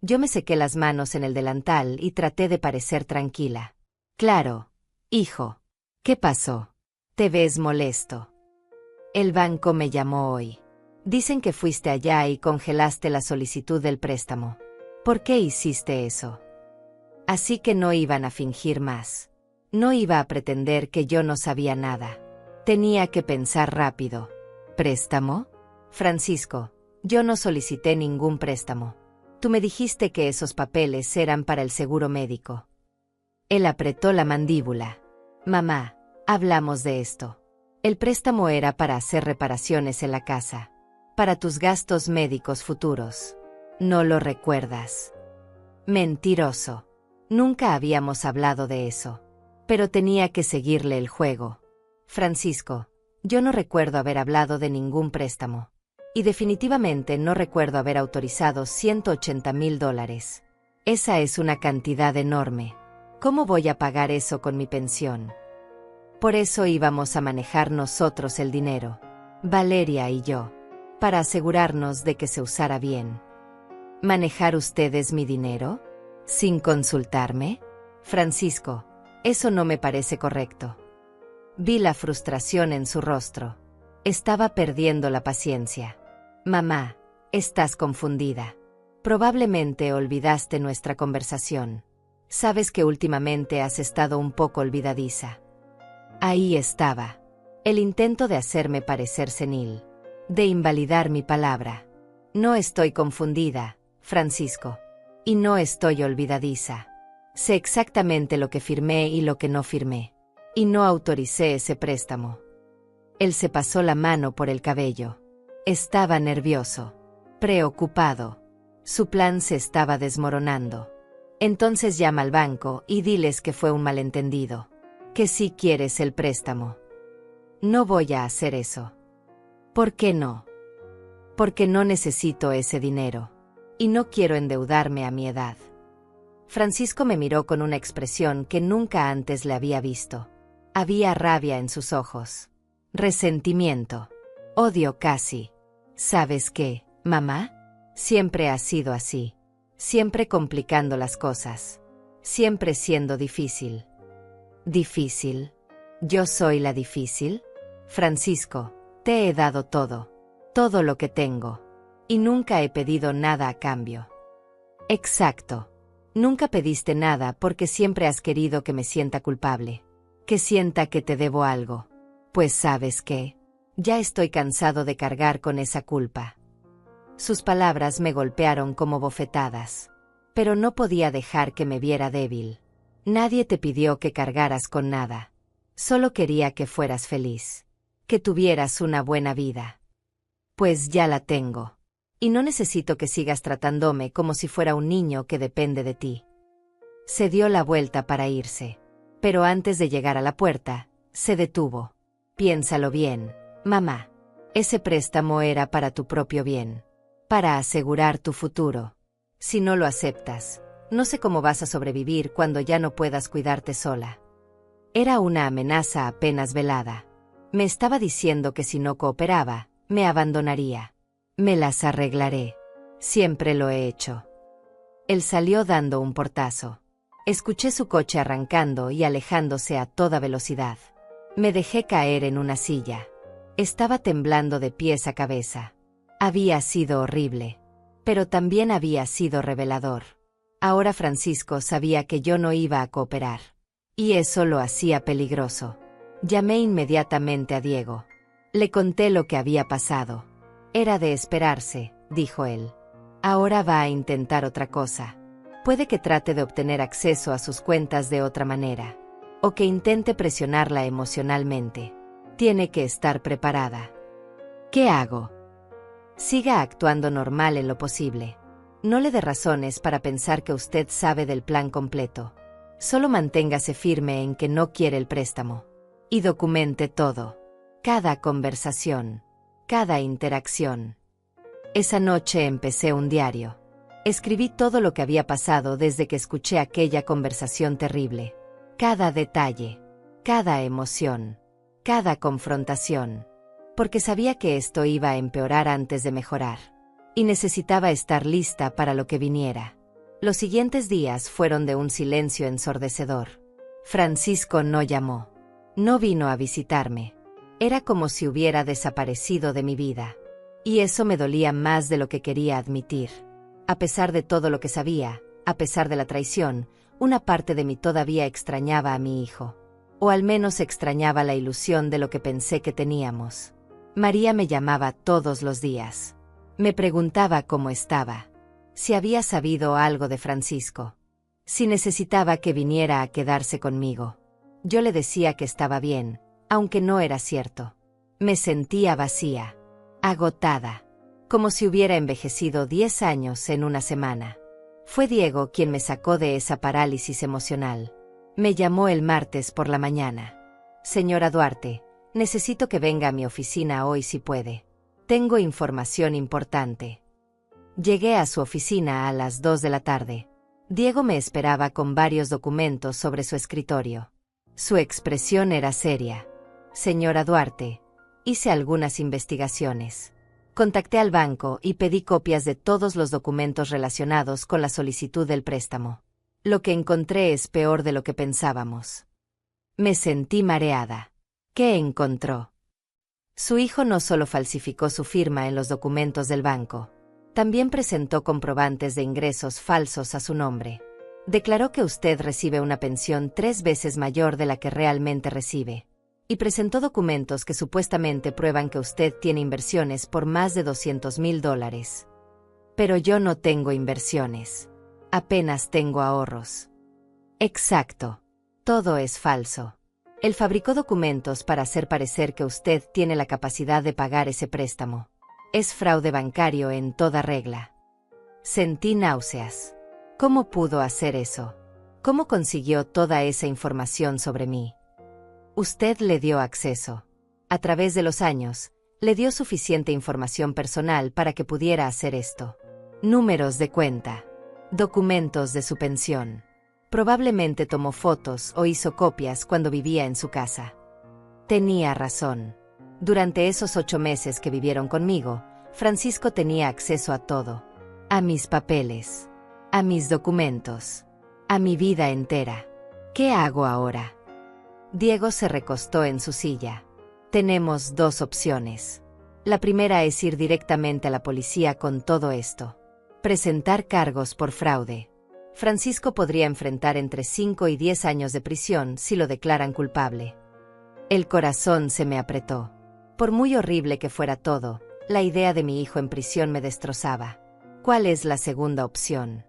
Yo me sequé las manos en el delantal y traté de parecer tranquila. Claro, hijo. ¿Qué pasó? Te ves molesto. El banco me llamó hoy. Dicen que fuiste allá y congelaste la solicitud del préstamo. ¿Por qué hiciste eso? Así que no iban a fingir más. No iba a pretender que yo no sabía nada. Tenía que pensar rápido. ¿Préstamo? Francisco, yo no solicité ningún préstamo. Tú me dijiste que esos papeles eran para el seguro médico. Él apretó la mandíbula. Mamá, hablamos de esto. El préstamo era para hacer reparaciones en la casa. Para tus gastos médicos futuros. ¿No lo recuerdas? Mentiroso. Nunca habíamos hablado de eso. Pero tenía que seguirle el juego. Francisco, yo no recuerdo haber hablado de ningún préstamo. Y definitivamente no recuerdo haber autorizado $180,000. Esa es una cantidad enorme. ¿Cómo voy a pagar eso con mi pensión? Por eso íbamos a manejar nosotros el dinero, Valeria y yo, para asegurarnos de que se usara bien. ¿Manejar ustedes mi dinero? ¿Sin consultarme? Francisco, eso no me parece correcto. Vi la frustración en su rostro. Estaba perdiendo la paciencia. Mamá, estás confundida. Probablemente olvidaste nuestra conversación. Sabes que últimamente has estado un poco olvidadiza. Ahí estaba. El intento de hacerme parecer senil. De invalidar mi palabra. No estoy confundida, Francisco. Y no estoy olvidadiza. Sé exactamente lo que firmé y lo que no firmé. Y no autoricé ese préstamo. Él se pasó la mano por el cabello. Estaba nervioso. Preocupado. Su plan se estaba desmoronando. Entonces llama al banco y diles que fue un malentendido. Que sí quieres el préstamo. No voy a hacer eso. ¿Por qué no? Porque no necesito ese dinero. Y no quiero endeudarme a mi edad. Francisco me miró con una expresión que nunca antes le había visto. Había rabia en sus ojos. Resentimiento. Odio casi. ¿Sabes qué, mamá? Siempre has sido así. Siempre complicando las cosas. Siempre siendo difícil. ¿Difícil? ¿Yo soy la difícil? Francisco, te he dado todo. Todo lo que tengo. Y nunca he pedido nada a cambio. Exacto. Nunca pediste nada porque siempre has querido que me sienta culpable. Que sienta que te debo algo. Pues ¿sabes qué? Ya estoy cansado de cargar con esa culpa. Sus palabras me golpearon como bofetadas. Pero no podía dejar que me viera débil. Nadie te pidió que cargaras con nada. Solo quería que fueras feliz. Que tuvieras una buena vida. Pues ya la tengo. Y no necesito que sigas tratándome como si fuera un niño que depende de ti. Se dio la vuelta para irse. Pero antes de llegar a la puerta, se detuvo. Piénsalo bien, mamá. Ese préstamo era para tu propio bien. Para asegurar tu futuro. Si no lo aceptas, no sé cómo vas a sobrevivir cuando ya no puedas cuidarte sola. Era una amenaza apenas velada. Me estaba diciendo que si no cooperaba, me abandonaría. Me las arreglaré. Siempre lo he hecho. Él salió dando un portazo. Escuché su coche arrancando y alejándose a toda velocidad. Me dejé caer en una silla. Estaba temblando de pies a cabeza. Había sido horrible. Pero también había sido revelador. Ahora Francisco sabía que yo no iba a cooperar. Y eso lo hacía peligroso. Llamé inmediatamente a Diego. Le conté lo que había pasado. Era de esperarse, dijo él. Ahora va a intentar otra cosa. Puede que trate de obtener acceso a sus cuentas de otra manera. O que intente presionarla emocionalmente. Tiene que estar preparada. ¿Qué hago? Siga actuando normal en lo posible. No le dé razones para pensar que usted sabe del plan completo. Solo manténgase firme en que no quiere el préstamo. Y documente todo. Cada conversación. Cada interacción. Esa noche empecé un diario. Escribí todo lo que había pasado desde que escuché aquella conversación terrible. Cada detalle. Cada emoción. Cada confrontación. Porque sabía que esto iba a empeorar antes de mejorar. Y necesitaba estar lista para lo que viniera. Los siguientes días fueron de un silencio ensordecedor. Francisco no llamó. No vino a visitarme. Era como si hubiera desaparecido de mi vida. Y eso me dolía más de lo que quería admitir. A pesar de todo lo que sabía, a pesar de la traición, una parte de mí todavía extrañaba a mi hijo. O al menos extrañaba la ilusión de lo que pensé que teníamos. María me llamaba todos los días. Me preguntaba cómo estaba. Si había sabido algo de Francisco. Si necesitaba que viniera a quedarse conmigo. Yo le decía que estaba bien, aunque no era cierto. Me sentía vacía. Agotada. Como si hubiera envejecido 10 años en una semana. Fue Diego quien me sacó de esa parálisis emocional. Me llamó el martes por la mañana. Señora Duarte, necesito que venga a mi oficina hoy si puede. Tengo información importante. Llegué a su oficina a las 2 de la tarde. Diego me esperaba con varios documentos sobre su escritorio. Su expresión era seria. Señora Duarte, hice algunas investigaciones. Contacté al banco y pedí copias de todos los documentos relacionados con la solicitud del préstamo. Lo que encontré es peor de lo que pensábamos. Me sentí mareada. ¿Qué encontró? Su hijo no solo falsificó su firma en los documentos del banco, también presentó comprobantes de ingresos falsos a su nombre. Declaró que usted recibe una pensión 3 veces mayor de la que realmente recibe. Y presentó documentos que supuestamente prueban que usted tiene inversiones por más de $200,000. Pero yo no tengo inversiones. Apenas tengo ahorros. Exacto. Todo es falso. Él fabricó documentos para hacer parecer que usted tiene la capacidad de pagar ese préstamo. Es fraude bancario en toda regla. Sentí náuseas. ¿Cómo pudo hacer eso? ¿Cómo consiguió toda esa información sobre mí? Usted le dio acceso. A través de los años, le dio suficiente información personal para que pudiera hacer esto. Números de cuenta. Documentos de su pensión. Probablemente tomó fotos o hizo copias cuando vivía en su casa. Tenía razón. Durante esos 8 meses que vivieron conmigo, Francisco tenía acceso a todo. A mis papeles. A mis documentos. A mi vida entera. ¿Qué hago ahora? Diego se recostó en su silla. Tenemos 2 opciones. La primera es ir directamente a la policía con todo esto. Presentar cargos por fraude. Francisco podría enfrentar entre 5 y 10 años de prisión si lo declaran culpable. El corazón se me apretó. Por muy horrible que fuera todo, la idea de mi hijo en prisión me destrozaba. ¿Cuál es la segunda opción?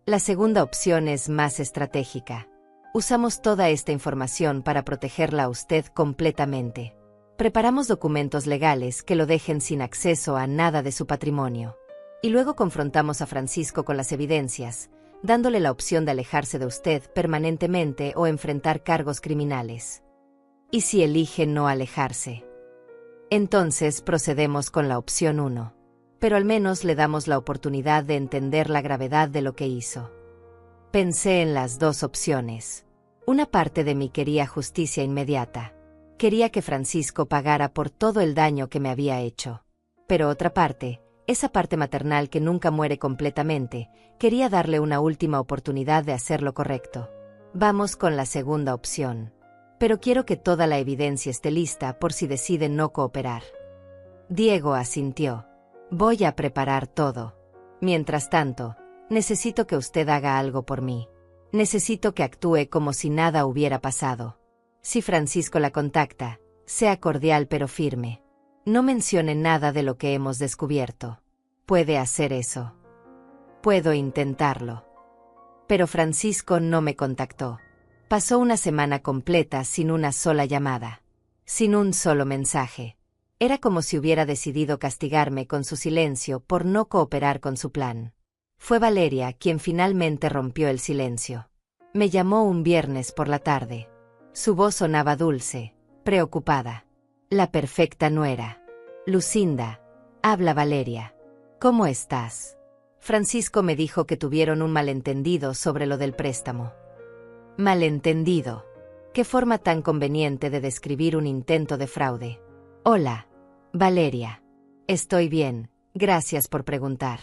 La segunda opción es más estratégica. Usamos toda esta información para protegerla a usted completamente. Preparamos documentos legales que lo dejen sin acceso a nada de su patrimonio. Y luego confrontamos a Francisco con las evidencias, dándole la opción de alejarse de usted permanentemente o enfrentar cargos criminales. ¿Y si elige no alejarse? Entonces procedemos con la opción 1. Pero al menos le damos la oportunidad de entender la gravedad de lo que hizo. Pensé en las 2 opciones. Una parte de mí quería justicia inmediata. Quería que Francisco pagara por todo el daño que me había hecho. Pero otra parte, esa parte maternal que nunca muere completamente, quería darle una última oportunidad de hacer lo correcto. Vamos con la segunda opción. Pero quiero que toda la evidencia esté lista por si decide no cooperar. Diego asintió. Voy a preparar todo. Mientras tanto, necesito que usted haga algo por mí. Necesito que actúe como si nada hubiera pasado. Si Francisco la contacta, sea cordial pero firme. No mencione nada de lo que hemos descubierto. puede hacer eso. Puedo intentarlo. Pero Francisco no me contactó. Pasó una semana completa sin una sola llamada. Sin un solo mensaje. Era como si hubiera decidido castigarme con su silencio por no cooperar con su plan. Fue Valeria quien finalmente rompió el silencio. Me llamó un viernes por la tarde. Su voz sonaba dulce, preocupada. La perfecta nuera. Lucinda, habla Valeria. ¿Cómo estás? Francisco me dijo que tuvieron un malentendido sobre lo del préstamo. Malentendido. Qué forma tan conveniente de describir un intento de fraude. Hola, Valeria. Estoy bien, gracias por preguntar.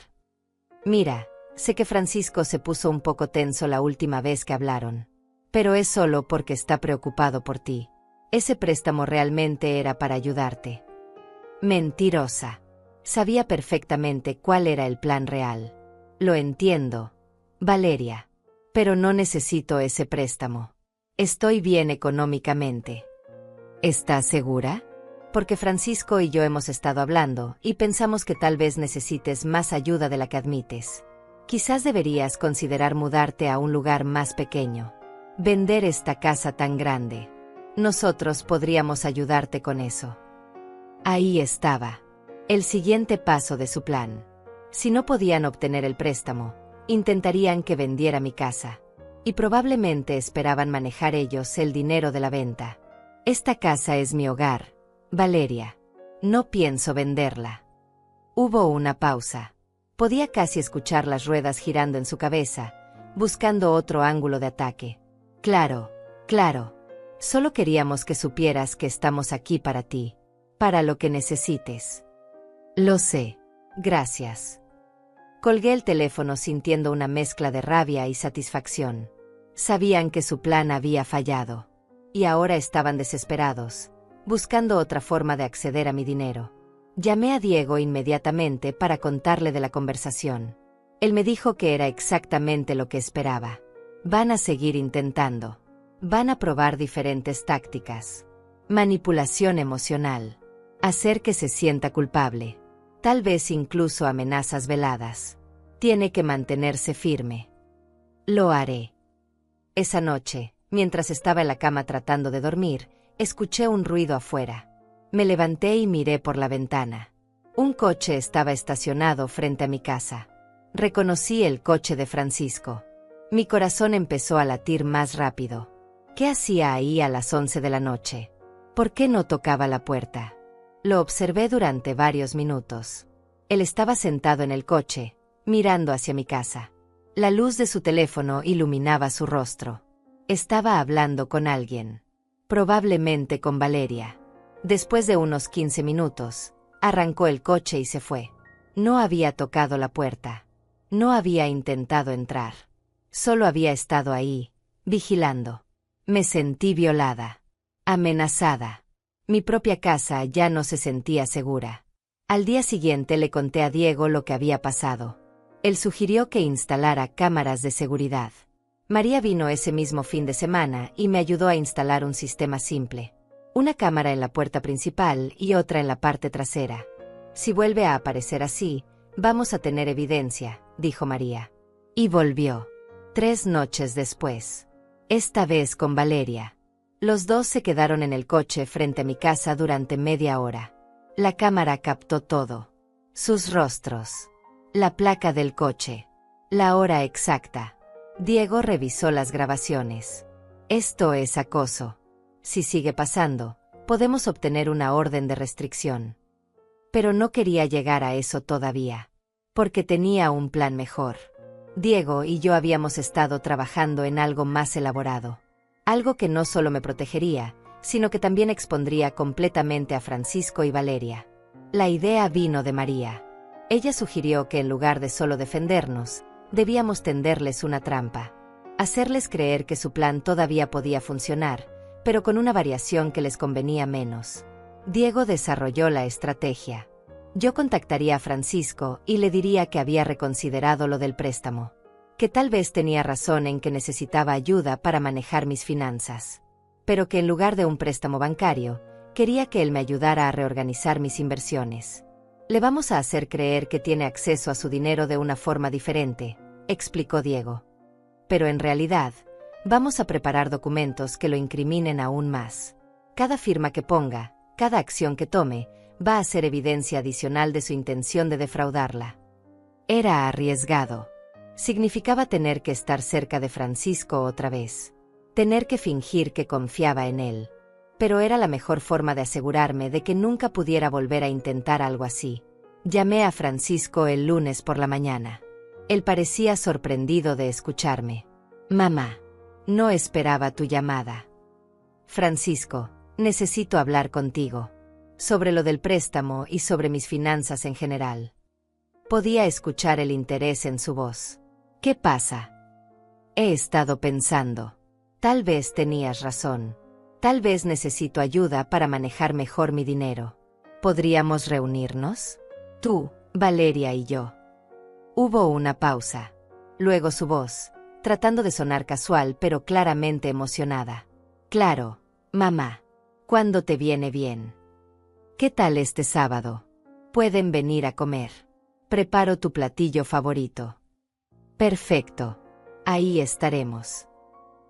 Mira, sé que Francisco se puso un poco tenso la última vez que hablaron. Pero es solo porque está preocupado por ti. Ese préstamo realmente era para ayudarte. Mentirosa. Sabía perfectamente cuál era el plan real. Lo entiendo, Valeria. Pero no necesito ese préstamo. Estoy bien económicamente. ¿Estás segura? Porque Francisco y yo hemos estado hablando y pensamos que tal vez necesites más ayuda de la que admites. Quizás deberías considerar mudarte a un lugar más pequeño. Vender esta casa tan grande. Nosotros podríamos ayudarte con eso. Ahí estaba. El siguiente paso de su plan. Si no podían obtener el préstamo, intentarían que vendiera mi casa. Y probablemente esperaban manejar ellos el dinero de la venta. Esta casa es mi hogar, Valeria. No pienso venderla. Hubo una pausa. Podía casi escuchar las ruedas girando en su cabeza, buscando otro ángulo de ataque. Claro, claro. Solo queríamos que supieras que estamos aquí para ti. Para lo que necesites. Lo sé. Gracias. Colgué el teléfono sintiendo una mezcla de rabia y satisfacción. Sabían que su plan había fallado. Y ahora estaban desesperados, buscando otra forma de acceder a mi dinero. Llamé a Diego inmediatamente para contarle de la conversación. Él me dijo que era exactamente lo que esperaba. Van a seguir intentando. Van a probar diferentes tácticas. Manipulación emocional. Hacer que se sienta culpable. Tal vez incluso amenazas veladas. Tiene que mantenerse firme. Lo haré. Esa noche, mientras estaba en la cama tratando de dormir, escuché un ruido afuera. Me levanté y miré por la ventana. Un coche estaba estacionado frente a mi casa. Reconocí el coche de Francisco. Mi corazón empezó a latir más rápido. ¿Qué hacía ahí a las 11 de la noche? ¿Por qué no tocaba la puerta? Lo observé durante varios minutos. Él estaba sentado en el coche, mirando hacia mi casa. La luz de su teléfono iluminaba su rostro. Estaba hablando con alguien. Probablemente con Valeria. Después de unos 15 minutos, arrancó el coche y se fue. No había tocado la puerta. No había intentado entrar. Solo había estado ahí, vigilando. Me sentí violada. Amenazada. Mi propia casa ya no se sentía segura. Al día siguiente le conté a Diego lo que había pasado. Él sugirió que instalara cámaras de seguridad. María vino ese mismo fin de semana y me ayudó a instalar un sistema simple. Una cámara en la puerta principal y otra en la parte trasera. Si vuelve a aparecer así, vamos a tener evidencia, dijo María. Y volvió. 3 noches después. Esta vez con Valeria. Los dos se quedaron en el coche frente a mi casa durante media hora. La cámara captó todo. Sus rostros. La placa del coche. La hora exacta. Diego revisó las grabaciones. Esto es acoso. Si sigue pasando, podemos obtener una orden de restricción. Pero no quería llegar a eso todavía. Porque tenía un plan mejor. Diego y yo habíamos estado trabajando en algo más elaborado. Algo que no solo me protegería, sino que también expondría completamente a Francisco y Valeria. La idea vino de María. Ella sugirió que en lugar de solo defendernos, debíamos tenderles una trampa. Hacerles creer que su plan todavía podía funcionar, pero con una variación que les convenía menos. Diego desarrolló la estrategia. Yo contactaría a Francisco y le diría que había reconsiderado lo del préstamo. Que tal vez tenía razón en que necesitaba ayuda para manejar mis finanzas. Pero que en lugar de un préstamo bancario, quería que él me ayudara a reorganizar mis inversiones. Le vamos a hacer creer que tiene acceso a su dinero de una forma diferente, explicó Diego. Pero en realidad, vamos a preparar documentos que lo incriminen aún más. Cada firma que ponga, cada acción que tome, va a ser evidencia adicional de su intención de defraudarla. Era arriesgado. Significaba tener que estar cerca de Francisco otra vez. Tener que fingir que confiaba en él. Pero era la mejor forma de asegurarme de que nunca pudiera volver a intentar algo así. Llamé a Francisco el lunes por la mañana. Él parecía sorprendido de escucharme. Mamá, no esperaba tu llamada. Francisco, necesito hablar contigo. Sobre lo del préstamo y sobre mis finanzas en general. Podía escuchar el interés en su voz. ¿Qué pasa? He estado pensando. Tal vez tenías razón. Tal vez necesito ayuda para manejar mejor mi dinero. ¿Podríamos reunirnos? Tú, Valeria y yo. Hubo una pausa. Luego su voz, tratando de sonar casual pero claramente emocionada. Claro, mamá. ¿Cuándo te viene bien? ¿Qué tal este sábado? Pueden venir a comer. Preparo tu platillo favorito. Perfecto. Ahí estaremos.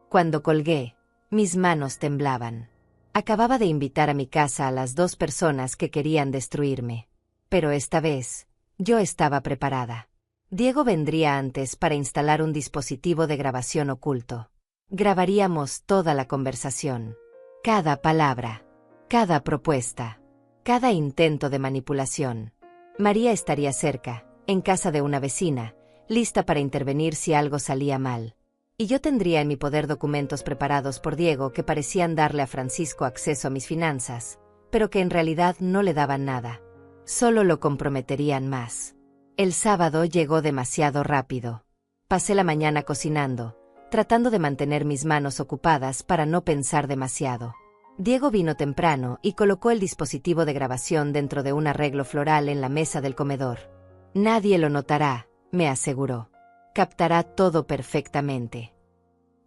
Cuando colgué, mis manos temblaban. Acababa de invitar a mi casa a las 2 personas que querían destruirme. Pero esta vez, yo estaba preparada. Diego vendría antes para instalar un dispositivo de grabación oculto. Grabaríamos toda la conversación. Cada palabra. Cada propuesta. Cada intento de manipulación. María estaría cerca, en casa de una vecina, lista para intervenir si algo salía mal. Y yo tendría en mi poder documentos preparados por Diego que parecían darle a Francisco acceso a mis finanzas, pero que en realidad no le daban nada. Solo lo comprometerían más. El sábado llegó demasiado rápido. Pasé la mañana cocinando, tratando de mantener mis manos ocupadas para no pensar demasiado. Diego vino temprano y colocó el dispositivo de grabación dentro de un arreglo floral en la mesa del comedor. Nadie lo notará, me aseguró. Captará todo perfectamente.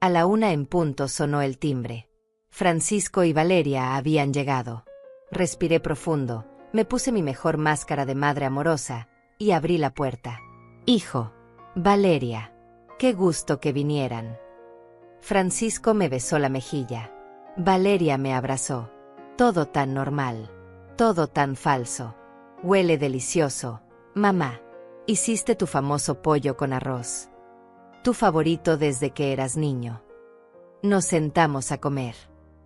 A la 1 en punto sonó el timbre. Francisco y Valeria habían llegado. Respiré profundo, me puse mi mejor máscara de madre amorosa y abrí la puerta. Hijo, Valeria, qué gusto que vinieran. Francisco me besó la mejilla. Valeria me abrazó. Todo tan normal. Todo tan falso. Huele delicioso. Mamá, hiciste tu famoso pollo con arroz. Tu favorito desde que eras niño. Nos sentamos a comer.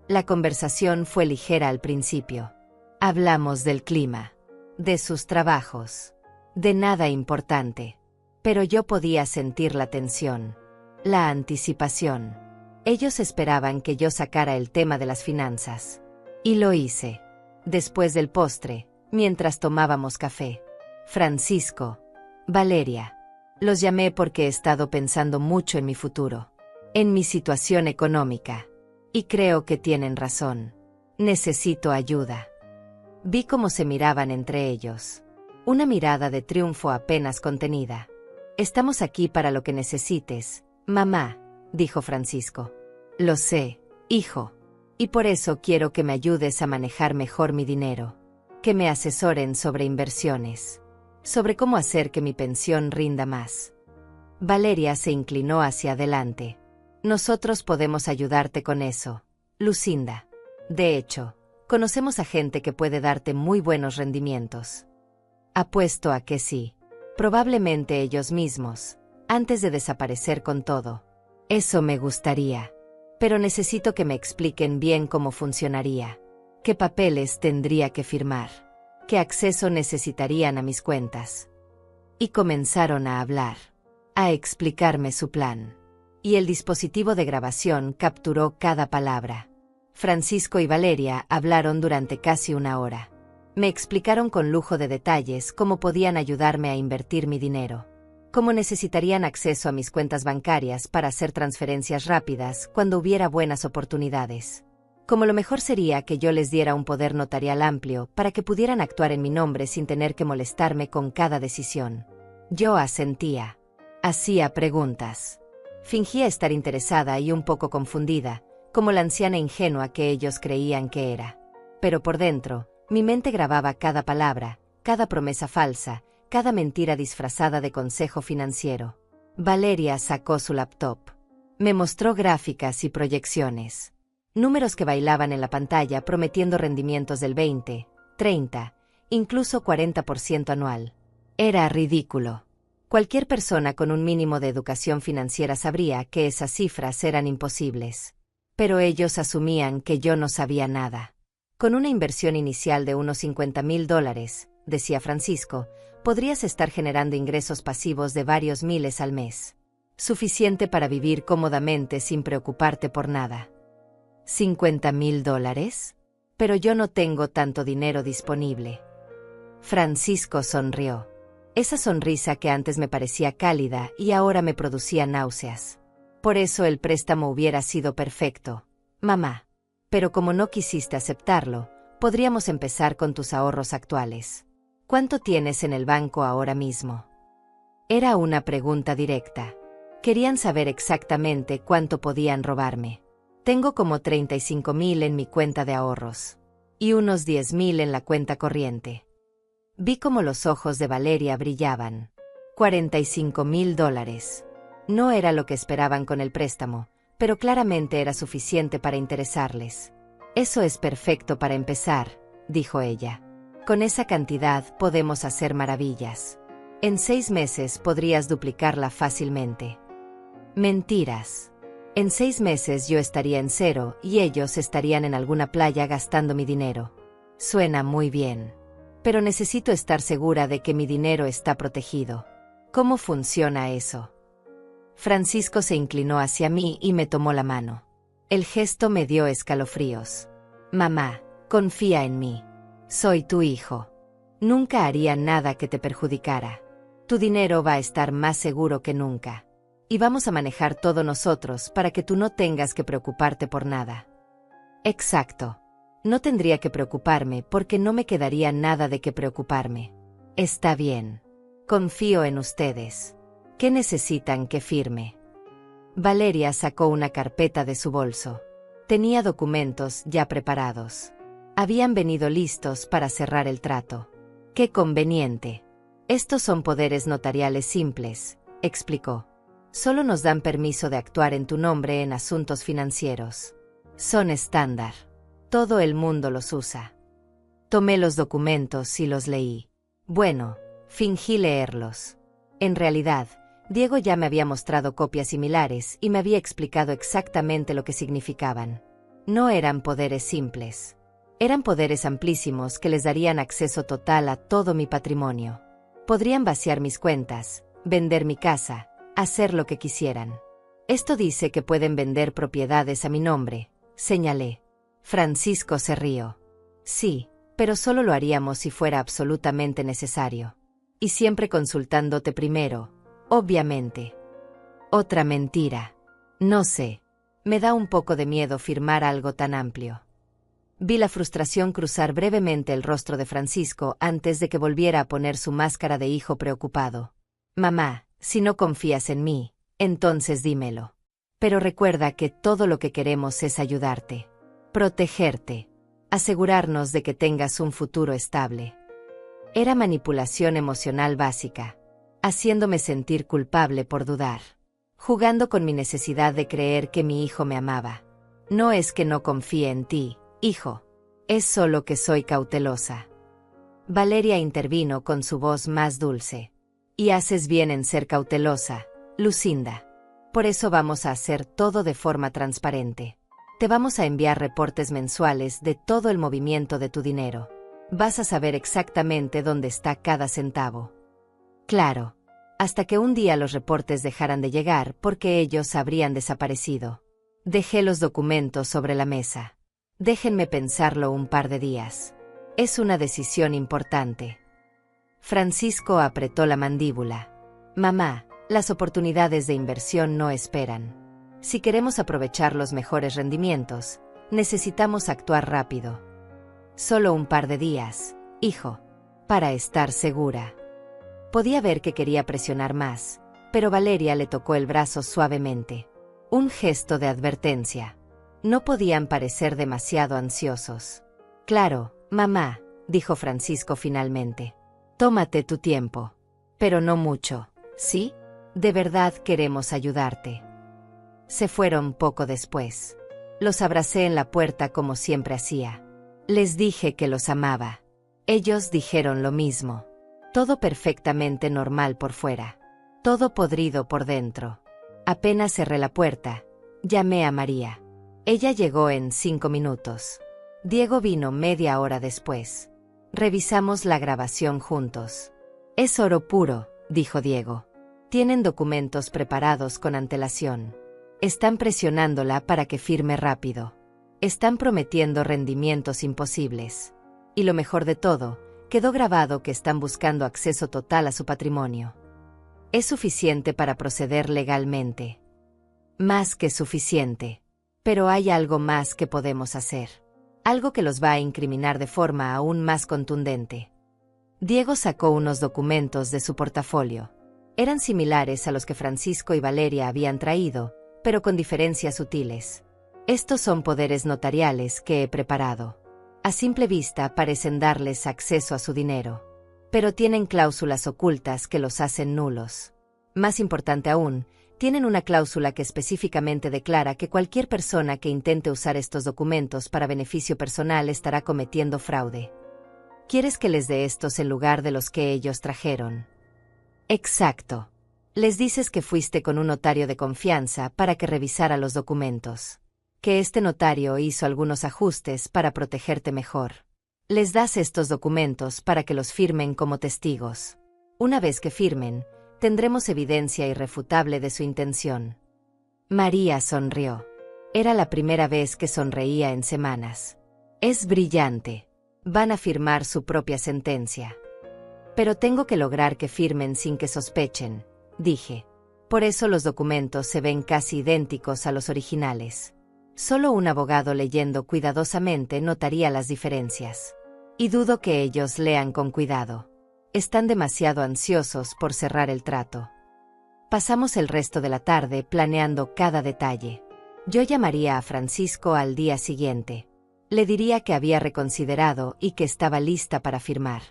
La conversación fue ligera al principio. Hablamos del clima, de sus trabajos, de nada importante. Pero yo podía sentir la tensión, la anticipación. Ellos esperaban que yo sacara el tema de las finanzas. Y lo hice. Después del postre, mientras tomábamos café. Francisco, Valeria. Los llamé porque he estado pensando mucho en mi futuro, en mi situación económica. Y creo que tienen razón. Necesito ayuda. Vi cómo se miraban entre ellos. Una mirada de triunfo apenas contenida. Estamos aquí para lo que necesites, mamá, dijo Francisco. Lo sé, hijo. Y por eso quiero que me ayudes a manejar mejor mi dinero. Que me asesoren sobre inversiones. Sobre cómo hacer que mi pensión rinda más. Valeria se inclinó hacia adelante. Nosotros podemos ayudarte con eso, Lucinda. De hecho, conocemos a gente que puede darte muy buenos rendimientos. Apuesto a que sí. Probablemente ellos mismos, antes de desaparecer con todo. Eso me gustaría. Pero necesito que me expliquen bien cómo funcionaría. ¿Qué papeles tendría que firmar? ¿Qué acceso necesitarían a mis cuentas? Y comenzaron a hablar, a explicarme su plan. Y el dispositivo de grabación capturó cada palabra. Francisco y Valeria hablaron durante casi 1 hora. Me explicaron con lujo de detalles cómo podían ayudarme a invertir mi dinero. Cómo necesitarían acceso a mis cuentas bancarias para hacer transferencias rápidas cuando hubiera buenas oportunidades. Como lo mejor sería que yo les diera un poder notarial amplio para que pudieran actuar en mi nombre sin tener que molestarme con cada decisión. Yo asentía. Hacía preguntas. Fingía estar interesada y un poco confundida, como la anciana ingenua que ellos creían que era. Pero por dentro, mi mente grababa cada palabra, cada promesa falsa, cada mentira disfrazada de consejo financiero. Valeria sacó su laptop. Me mostró gráficas y proyecciones. Números que bailaban en la pantalla prometiendo rendimientos del 20, 30, incluso 40% anual. Era ridículo. Cualquier persona con un mínimo de educación financiera sabría que esas cifras eran imposibles. Pero ellos asumían que yo no sabía nada. Con una inversión inicial de unos $50,000, decía Francisco, podrías estar generando ingresos pasivos de varios miles al mes. Suficiente para vivir cómodamente sin preocuparte por nada. ¿$50,000? Pero yo no tengo tanto dinero disponible. Francisco sonrió. Esa sonrisa que antes me parecía cálida y ahora me producía náuseas. Por eso el préstamo hubiera sido perfecto, mamá. Pero como no quisiste aceptarlo, podríamos empezar con tus ahorros actuales. ¿Cuánto tienes en el banco ahora mismo? Era una pregunta directa. Querían saber exactamente cuánto podían robarme. Tengo como 35,000 en mi cuenta de ahorros. Y unos 10,000 en la cuenta corriente. Vi cómo los ojos de Valeria brillaban. $45,000. No era lo que esperaban con el préstamo, pero claramente era suficiente para interesarles. Eso es perfecto para empezar, dijo ella. Con esa cantidad podemos hacer maravillas. En 6 meses podrías duplicarla fácilmente. Mentiras. En 6 meses yo estaría en cero y ellos estarían en alguna playa gastando mi dinero. Suena muy bien. Pero necesito estar segura de que mi dinero está protegido. ¿Cómo funciona eso? Francisco se inclinó hacia mí y me tomó la mano. El gesto me dio escalofríos. Mamá, confía en mí. Soy tu hijo. Nunca haría nada que te perjudicara. Tu dinero va a estar más seguro que nunca. Y vamos a manejar todo nosotros para que tú no tengas que preocuparte por nada. Exacto. No tendría que preocuparme porque no me quedaría nada de qué preocuparme. Está bien. Confío en ustedes. ¿Qué necesitan que firme? Valeria sacó una carpeta de su bolso. Tenía documentos ya preparados. Habían venido listos para cerrar el trato. ¡Qué conveniente! Estos son poderes notariales simples, explicó. Solo nos dan permiso de actuar en tu nombre en asuntos financieros. Son estándar. Todo el mundo los usa. Tomé los documentos y los leí. Bueno, fingí leerlos. En realidad, Diego ya me había mostrado copias similares y me había explicado exactamente lo que significaban. No eran poderes simples. Eran poderes amplísimos que les darían acceso total a todo mi patrimonio. Podrían vaciar mis cuentas, vender mi casa, hacer lo que quisieran. Esto dice que pueden vender propiedades a mi nombre, señalé. Francisco se rió. Sí, pero solo lo haríamos si fuera absolutamente necesario. Y siempre consultándote primero, obviamente. Otra mentira. No sé. Me da un poco de miedo firmar algo tan amplio. Vi la frustración cruzar brevemente el rostro de Francisco antes de que volviera a poner su máscara de hijo preocupado. Mamá, si no confías en mí, entonces dímelo. Pero recuerda que todo lo que queremos es ayudarte. Protegerte. Asegurarnos de que tengas un futuro estable. Era manipulación emocional básica, haciéndome sentir culpable por dudar, jugando con mi necesidad de creer que mi hijo me amaba. No es que no confíe en ti, hijo, es solo que soy cautelosa. Valeria intervino con su voz más dulce. Y haces bien en ser cautelosa, Lucinda. Por eso vamos a hacer todo de forma transparente. Te vamos a enviar reportes mensuales de todo el movimiento de tu dinero. Vas a saber exactamente dónde está cada centavo. Claro, hasta que un día los reportes dejaran de llegar porque ellos habrían desaparecido. Dejé los documentos sobre la mesa. Déjenme pensarlo un par de días. Es una decisión importante. Francisco apretó la mandíbula. Mamá, las oportunidades de inversión no esperan. Si queremos aprovechar los mejores rendimientos, necesitamos actuar rápido. Solo un par de días, hijo, para estar segura. Podía ver que quería presionar más, pero Valeria le tocó el brazo suavemente. Un gesto de advertencia. No podían parecer demasiado ansiosos. Claro, mamá, dijo Francisco finalmente. Tómate tu tiempo. Pero no mucho, ¿sí? De verdad queremos ayudarte. Se fueron poco después. Los abracé en la puerta como siempre hacía. Les dije que los amaba. Ellos dijeron lo mismo. Todo perfectamente normal por fuera. Todo podrido por dentro. Apenas cerré la puerta, llamé a María. Ella llegó en 5 minutos. Diego vino media hora después. Revisamos la grabación juntos. Es oro puro, dijo Diego. Tienen documentos preparados con antelación. Están presionándola para que firme rápido. Están prometiendo rendimientos imposibles. Y lo mejor de todo, quedó grabado que están buscando acceso total a su patrimonio. Es suficiente para proceder legalmente. Más que suficiente. Pero hay algo más que podemos hacer. Algo que los va a incriminar de forma aún más contundente. Diego sacó unos documentos de su portafolio. Eran similares a los que Francisco y Valeria habían traído, pero con diferencias sutiles. Estos son poderes notariales que he preparado. A simple vista parecen darles acceso a su dinero, pero tienen cláusulas ocultas que los hacen nulos. Más importante aún, tienen una cláusula que específicamente declara que cualquier persona que intente usar estos documentos para beneficio personal estará cometiendo fraude. ¿Quieres que les dé estos en lugar de los que ellos trajeron? Exacto. Les dices que fuiste con un notario de confianza para que revisara los documentos. Que este notario hizo algunos ajustes para protegerte mejor. Les das estos documentos para que los firmen como testigos. Una vez que firmen, tendremos evidencia irrefutable de su intención. María sonrió. Era la primera vez que sonreía en semanas. Es brillante. Van a firmar su propia sentencia. Pero tengo que lograr que firmen sin que sospechen, dije. Por eso los documentos se ven casi idénticos a los originales. Solo un abogado leyendo cuidadosamente notaría las diferencias. Y dudo que ellos lean con cuidado. Están demasiado ansiosos por cerrar el trato. Pasamos el resto de la tarde planeando cada detalle. Yo llamaría a Francisco al día siguiente. Le diría que había reconsiderado y que estaba lista para firmar.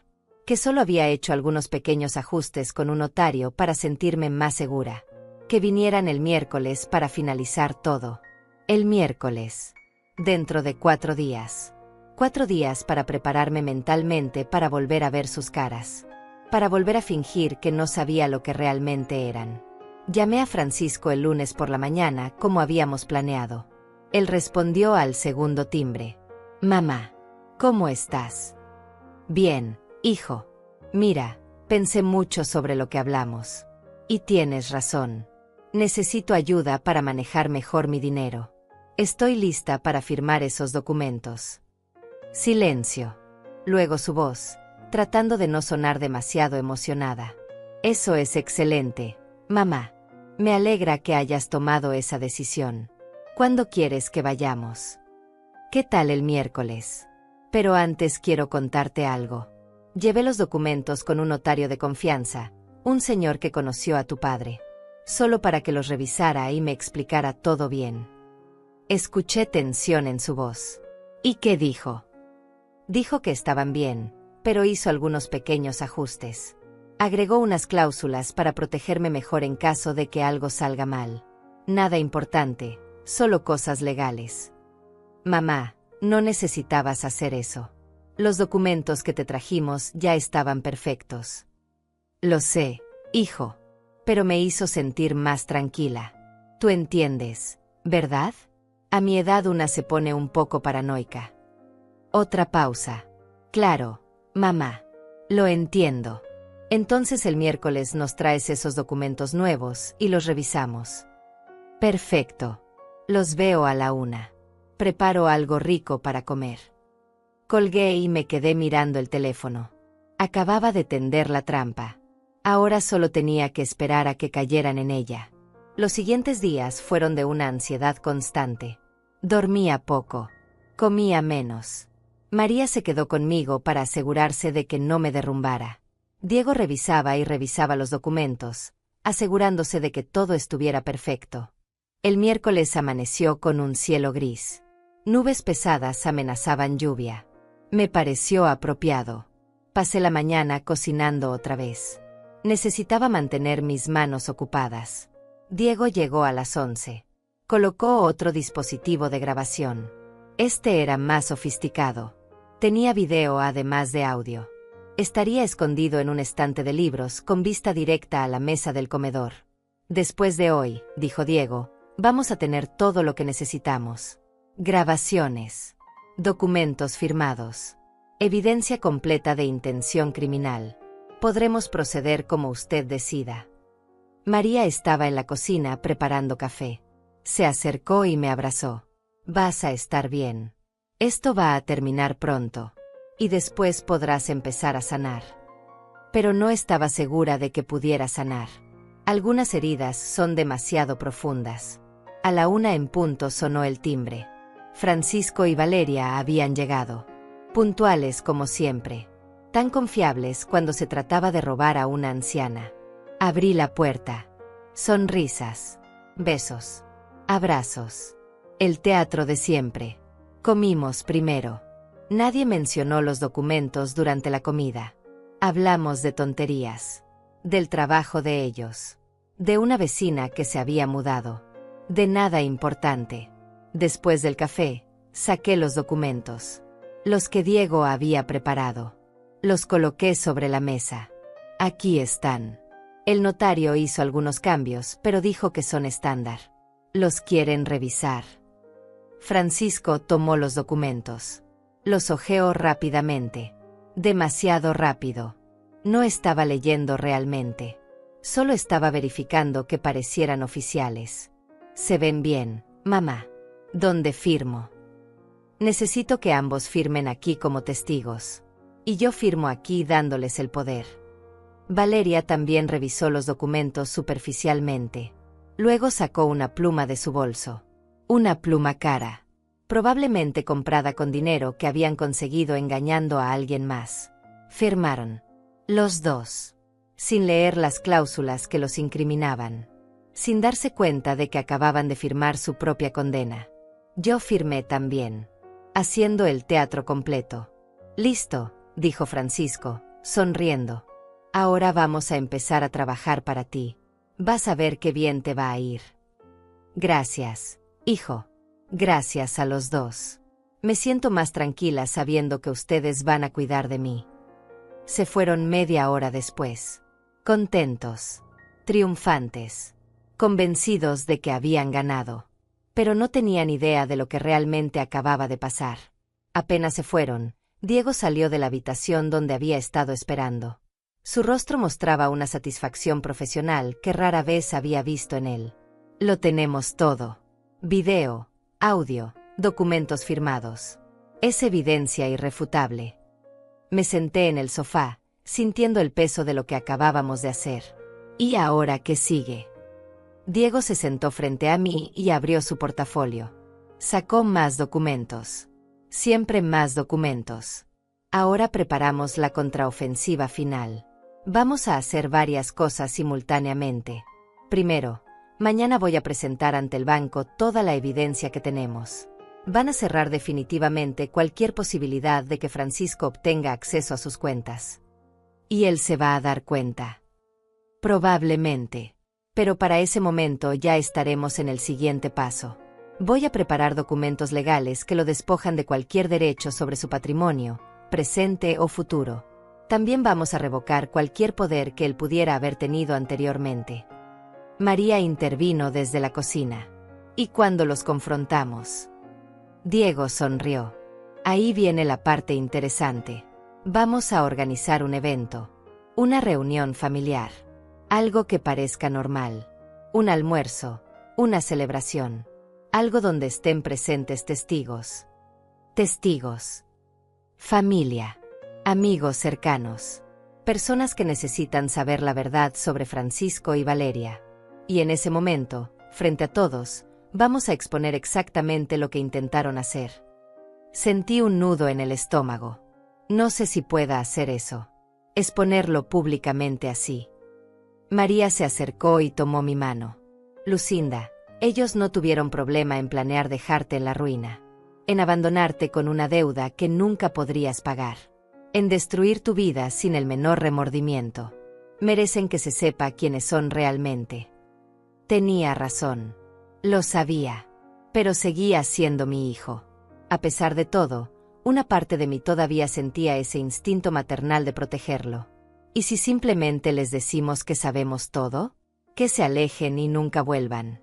Que solo había hecho algunos pequeños ajustes con un notario para sentirme más segura. Que vinieran el miércoles para finalizar todo. El miércoles. Dentro de 4 días. 4 días para prepararme mentalmente para volver a ver sus caras. Para volver a fingir que no sabía lo que realmente eran. Llamé a Francisco el lunes por la mañana como habíamos planeado. Él respondió al segundo timbre. Mamá, ¿cómo estás? Bien, hijo. Mira, pensé mucho sobre lo que hablamos. Y tienes razón. Necesito ayuda para manejar mejor mi dinero. Estoy lista para firmar esos documentos. Silencio. Luego su voz, tratando de no sonar demasiado emocionada. Eso es excelente, mamá. Me alegra que hayas tomado esa decisión. ¿Cuándo quieres que vayamos? ¿Qué tal el miércoles? Pero antes quiero contarte algo. Llevé los documentos con un notario de confianza, un señor que conoció a tu padre. Solo para que los revisara y me explicara todo bien. Escuché tensión en su voz. ¿Y qué dijo? Dijo que estaban bien, pero hizo algunos pequeños ajustes. Agregó unas cláusulas para protegerme mejor en caso de que algo salga mal. Nada importante, solo cosas legales. Mamá, no necesitabas hacer eso. Los documentos que te trajimos ya estaban perfectos. Lo sé, hijo, pero me hizo sentir más tranquila. Tú entiendes, ¿verdad? A mi edad una se pone un poco paranoica. Otra pausa. Claro, mamá. Lo entiendo. Entonces el miércoles nos traes esos documentos nuevos y los revisamos. Perfecto. Los veo a la 1. Preparo algo rico para comer. Colgué y me quedé mirando el teléfono. Acababa de tender la trampa. Ahora solo tenía que esperar a que cayeran en ella. Los siguientes días fueron de una ansiedad constante. Dormía poco. Comía menos. María se quedó conmigo para asegurarse de que no me derrumbara. Diego revisaba y revisaba los documentos, asegurándose de que todo estuviera perfecto. El miércoles amaneció con un cielo gris. Nubes pesadas amenazaban lluvia. Me pareció apropiado. Pasé la mañana cocinando otra vez. Necesitaba mantener mis manos ocupadas. Diego llegó a las 11. Colocó otro dispositivo de grabación. Este era más sofisticado. Tenía video además de audio. Estaría escondido en un estante de libros con vista directa a la mesa del comedor. Después de hoy, dijo Diego, vamos a tener todo lo que necesitamos. Grabaciones. Documentos firmados. Evidencia completa de intención criminal. Podremos proceder como usted decida. María estaba en la cocina preparando café. Se acercó y me abrazó. Vas a estar bien. Esto va a terminar pronto. Y después podrás empezar a sanar. Pero no estaba segura de que pudiera sanar. Algunas heridas son demasiado profundas. A la 1 en punto sonó el timbre. Francisco y Valeria habían llegado. Puntuales como siempre. Tan confiables cuando se trataba de robar a una anciana. Abrí la puerta. Sonrisas. Besos. Abrazos. El teatro de siempre. Comimos primero. Nadie mencionó los documentos durante la comida. Hablamos de tonterías. Del trabajo de ellos. De una vecina que se había mudado. De nada importante. Después del café, saqué los documentos. Los que Diego había preparado. Los coloqué sobre la mesa. Aquí están. El notario hizo algunos cambios, pero dijo que son estándar. Los quieren revisar. Francisco tomó los documentos. Los hojeó rápidamente. Demasiado rápido. No estaba leyendo realmente. Solo estaba verificando que parecieran oficiales. Se ven bien, mamá. ¿Dónde firmo? Necesito que ambos firmen aquí como testigos. Y yo firmo aquí dándoles el poder. Valeria también revisó los documentos superficialmente. Luego sacó una pluma de su bolso. Una pluma cara. Probablemente comprada con dinero que habían conseguido engañando a alguien más. Firmaron. Los dos. Sin leer las cláusulas que los incriminaban. Sin darse cuenta de que acababan de firmar su propia condena. Yo firmé también. Haciendo el teatro completo. Listo, dijo Francisco, sonriendo. Ahora vamos a empezar a trabajar para ti. Vas a ver qué bien te va a ir. Gracias, hijo. Gracias a los dos. Me siento más tranquila sabiendo que ustedes van a cuidar de mí. Se fueron media hora después. Contentos. Triunfantes. Convencidos de que habían ganado. Pero no tenían idea de lo que realmente acababa de pasar. Apenas se fueron, Diego salió de la habitación donde había estado esperando. Su rostro mostraba una satisfacción profesional que rara vez había visto en él. Lo tenemos todo. Video, audio, documentos firmados. Es evidencia irrefutable. Me senté en el sofá, sintiendo el peso de lo que acabábamos de hacer. ¿Y ahora qué sigue? Diego se sentó frente a mí y abrió su portafolio. Sacó más documentos. Siempre más documentos. Ahora preparamos la contraofensiva final. Vamos a hacer varias cosas simultáneamente. Primero, mañana voy a presentar ante el banco toda la evidencia que tenemos. Van a cerrar definitivamente cualquier posibilidad de que Francisco obtenga acceso a sus cuentas. Y él se va a dar cuenta. Probablemente. Pero para ese momento ya estaremos en el siguiente paso. Voy a preparar documentos legales que lo despojan de cualquier derecho sobre su patrimonio, presente o futuro. También vamos a revocar cualquier poder que él pudiera haber tenido anteriormente. María intervino desde la cocina. ¿Y cuando los confrontamos? Diego sonrió. Ahí viene la parte interesante. Vamos a organizar un evento. Una reunión familiar. Algo que parezca normal. Un almuerzo. Una celebración. Algo donde estén presentes testigos. Testigos. Familia. Amigos cercanos. Personas que necesitan saber la verdad sobre Francisco y Valeria. Y en ese momento, frente a todos, vamos a exponer exactamente lo que intentaron hacer. Sentí un nudo en el estómago. No sé si pueda hacer eso. Exponerlo públicamente así. María se acercó y tomó mi mano. Lucinda, ellos no tuvieron problema en planear dejarte en la ruina. En abandonarte con una deuda que nunca podrías pagar. en destruir tu vida sin el menor remordimiento. Merecen que se sepa quiénes son realmente. Tenía razón. Lo sabía. Pero seguía siendo mi hijo. A pesar de todo, una parte de mí todavía sentía ese instinto maternal de protegerlo. ¿Y si simplemente les decimos que sabemos todo? Que se alejen y nunca vuelvan.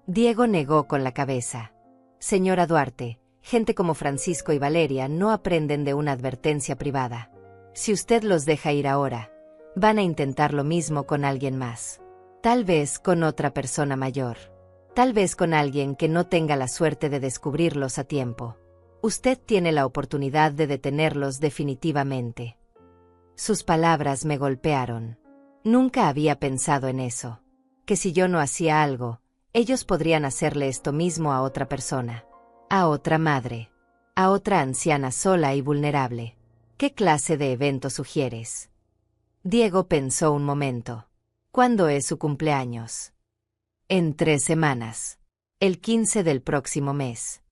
Diego negó con la cabeza. Señora Duarte, gente como Francisco y Valeria no aprenden de una advertencia privada. Si usted los deja ir ahora, van a intentar lo mismo con alguien más. Tal vez con otra persona mayor. Tal vez con alguien que no tenga la suerte de descubrirlos a tiempo. Usted tiene la oportunidad de detenerlos definitivamente. Sus palabras me golpearon. Nunca había pensado en eso. Que si yo no hacía algo, ellos podrían hacerle esto mismo a otra persona. A otra madre. A otra anciana sola y vulnerable. ¿Qué clase de evento sugieres? Diego pensó un momento. ¿Cuándo es su cumpleaños? En 3 semanas. El 15 del próximo mes.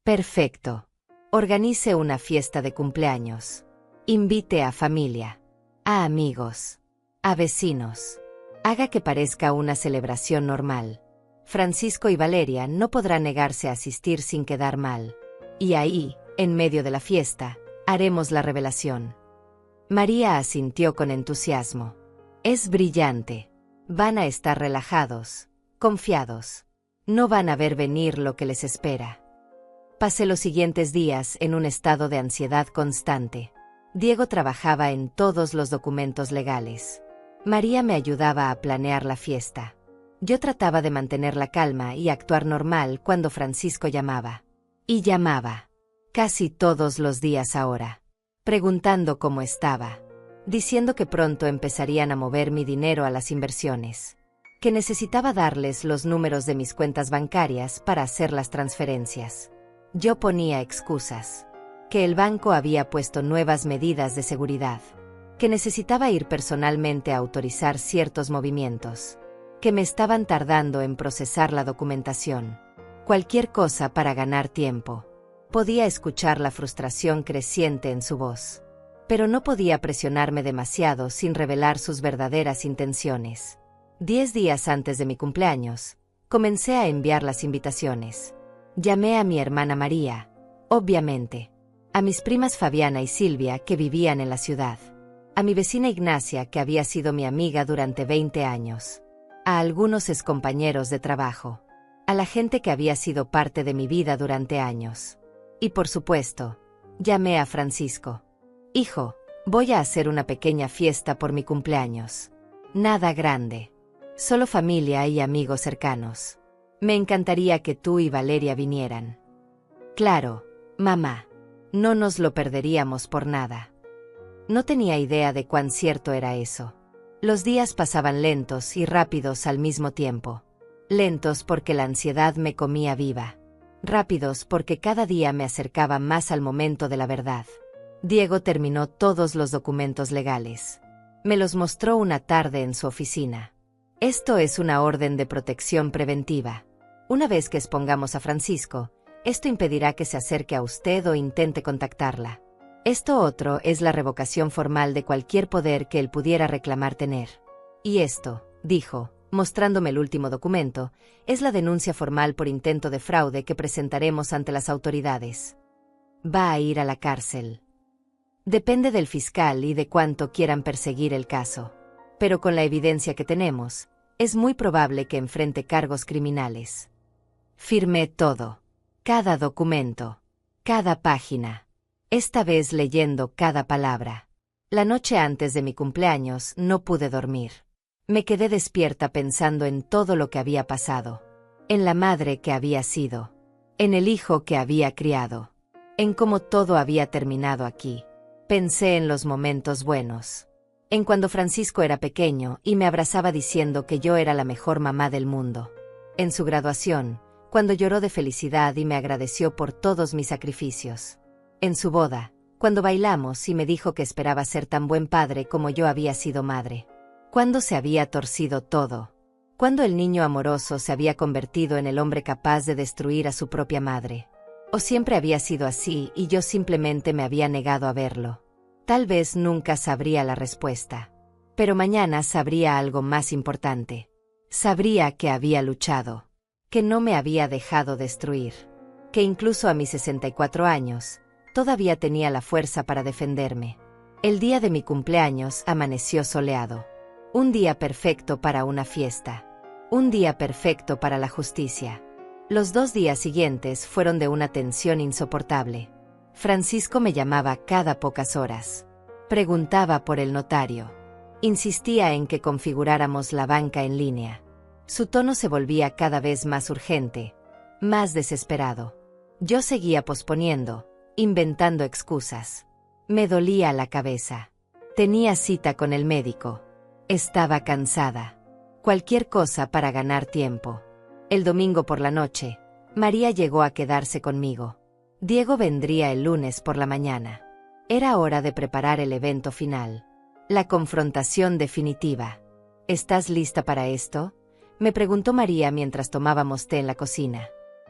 Perfecto. Organice una fiesta de cumpleaños. Invite a familia, a amigos, a vecinos. Haga que parezca una celebración normal. Francisco y Valeria no podrán negarse a asistir sin quedar mal. Y ahí, en medio de la fiesta, haremos la revelación. María asintió con entusiasmo. Es brillante. Van a estar relajados, confiados. No van a ver venir lo que les espera. Pasé los siguientes días en un estado de ansiedad constante. Diego trabajaba en todos los documentos legales. María me ayudaba a planear la fiesta. Yo trataba de mantener la calma y actuar normal cuando Francisco llamaba. Y llamaba. Casi todos los días ahora. Preguntando cómo estaba. Diciendo que pronto empezarían a mover mi dinero a las inversiones. Que necesitaba darles los números de mis cuentas bancarias para hacer las transferencias. Yo ponía excusas. Que el banco había puesto nuevas medidas de seguridad. Que necesitaba ir personalmente a autorizar ciertos movimientos. Que me estaban tardando en procesar la documentación. Cualquier cosa para ganar tiempo. Podía escuchar la frustración creciente en su voz. Pero no podía presionarme demasiado sin revelar sus verdaderas intenciones. 10 días antes de mi cumpleaños, comencé a enviar las invitaciones. Llamé a mi hermana María, obviamente. A mis primas Fabiana y Silvia, que vivían en la ciudad. A mi vecina Ignacia, que había sido mi amiga durante 20 años. A algunos excompañeros de trabajo. A la gente que había sido parte de mi vida durante años. Y por supuesto, llamé a Francisco. Hijo, voy a hacer una pequeña fiesta por mi cumpleaños. Nada grande. Solo familia y amigos cercanos. Me encantaría que tú y Valeria vinieran. Claro, mamá. No nos lo perderíamos por nada. No tenía idea de cuán cierto era eso. Los días pasaban lentos y rápidos al mismo tiempo. Lentos porque la ansiedad me comía viva. Rápidos porque cada día me acercaba más al momento de la verdad. Diego terminó todos los documentos legales. Me los mostró una tarde en su oficina. Esto es una orden de protección preventiva. Una vez que expongamos a Francisco, esto impedirá que se acerque a usted o intente contactarla. Esto otro es la revocación formal de cualquier poder que él pudiera reclamar tener. Y esto, dijo, mostrándome el último documento, es la denuncia formal por intento de fraude que presentaremos ante las autoridades. Va a ir a la cárcel. Depende del fiscal y de cuánto quieran perseguir el caso. Pero con la evidencia que tenemos, es muy probable que enfrente cargos criminales. Firmé todo. Cada documento. Cada página. Esta vez leyendo cada palabra. La noche antes de mi cumpleaños no pude dormir. Me quedé despierta pensando en todo lo que había pasado. En la madre que había sido. En el hijo que había criado. En cómo todo había terminado aquí. Pensé en los momentos buenos. En cuando Francisco era pequeño y me abrazaba diciendo que yo era la mejor mamá del mundo. En su graduación, cuando lloró de felicidad y me agradeció por todos mis sacrificios. En su boda, cuando bailamos y me dijo que esperaba ser tan buen padre como yo había sido madre. Cuando se había torcido todo. Cuando el niño amoroso se había convertido en el hombre capaz de destruir a su propia madre. O siempre había sido así y yo simplemente me había negado a verlo. Tal vez nunca sabría la respuesta. Pero mañana sabría algo más importante. Sabría que había luchado, que no me había dejado destruir, que incluso a mis 64 años, todavía tenía la fuerza para defenderme. El día de mi cumpleaños amaneció soleado. Un día perfecto para una fiesta. Un día perfecto para la justicia. Los 2 días siguientes fueron de una tensión insoportable. Francisco me llamaba cada pocas horas. Preguntaba por el notario. Insistía en que configuráramos la banca en línea. Su tono se volvía cada vez más urgente, más desesperado. Yo seguía posponiendo, inventando excusas. Me dolía la cabeza. Tenía cita con el médico. Estaba cansada. Cualquier cosa para ganar tiempo. El domingo por la noche, María llegó a quedarse conmigo. Diego vendría el lunes por la mañana. Era hora de preparar el evento final. La confrontación definitiva. ¿Estás lista para esto?, me preguntó María mientras tomábamos té en la cocina.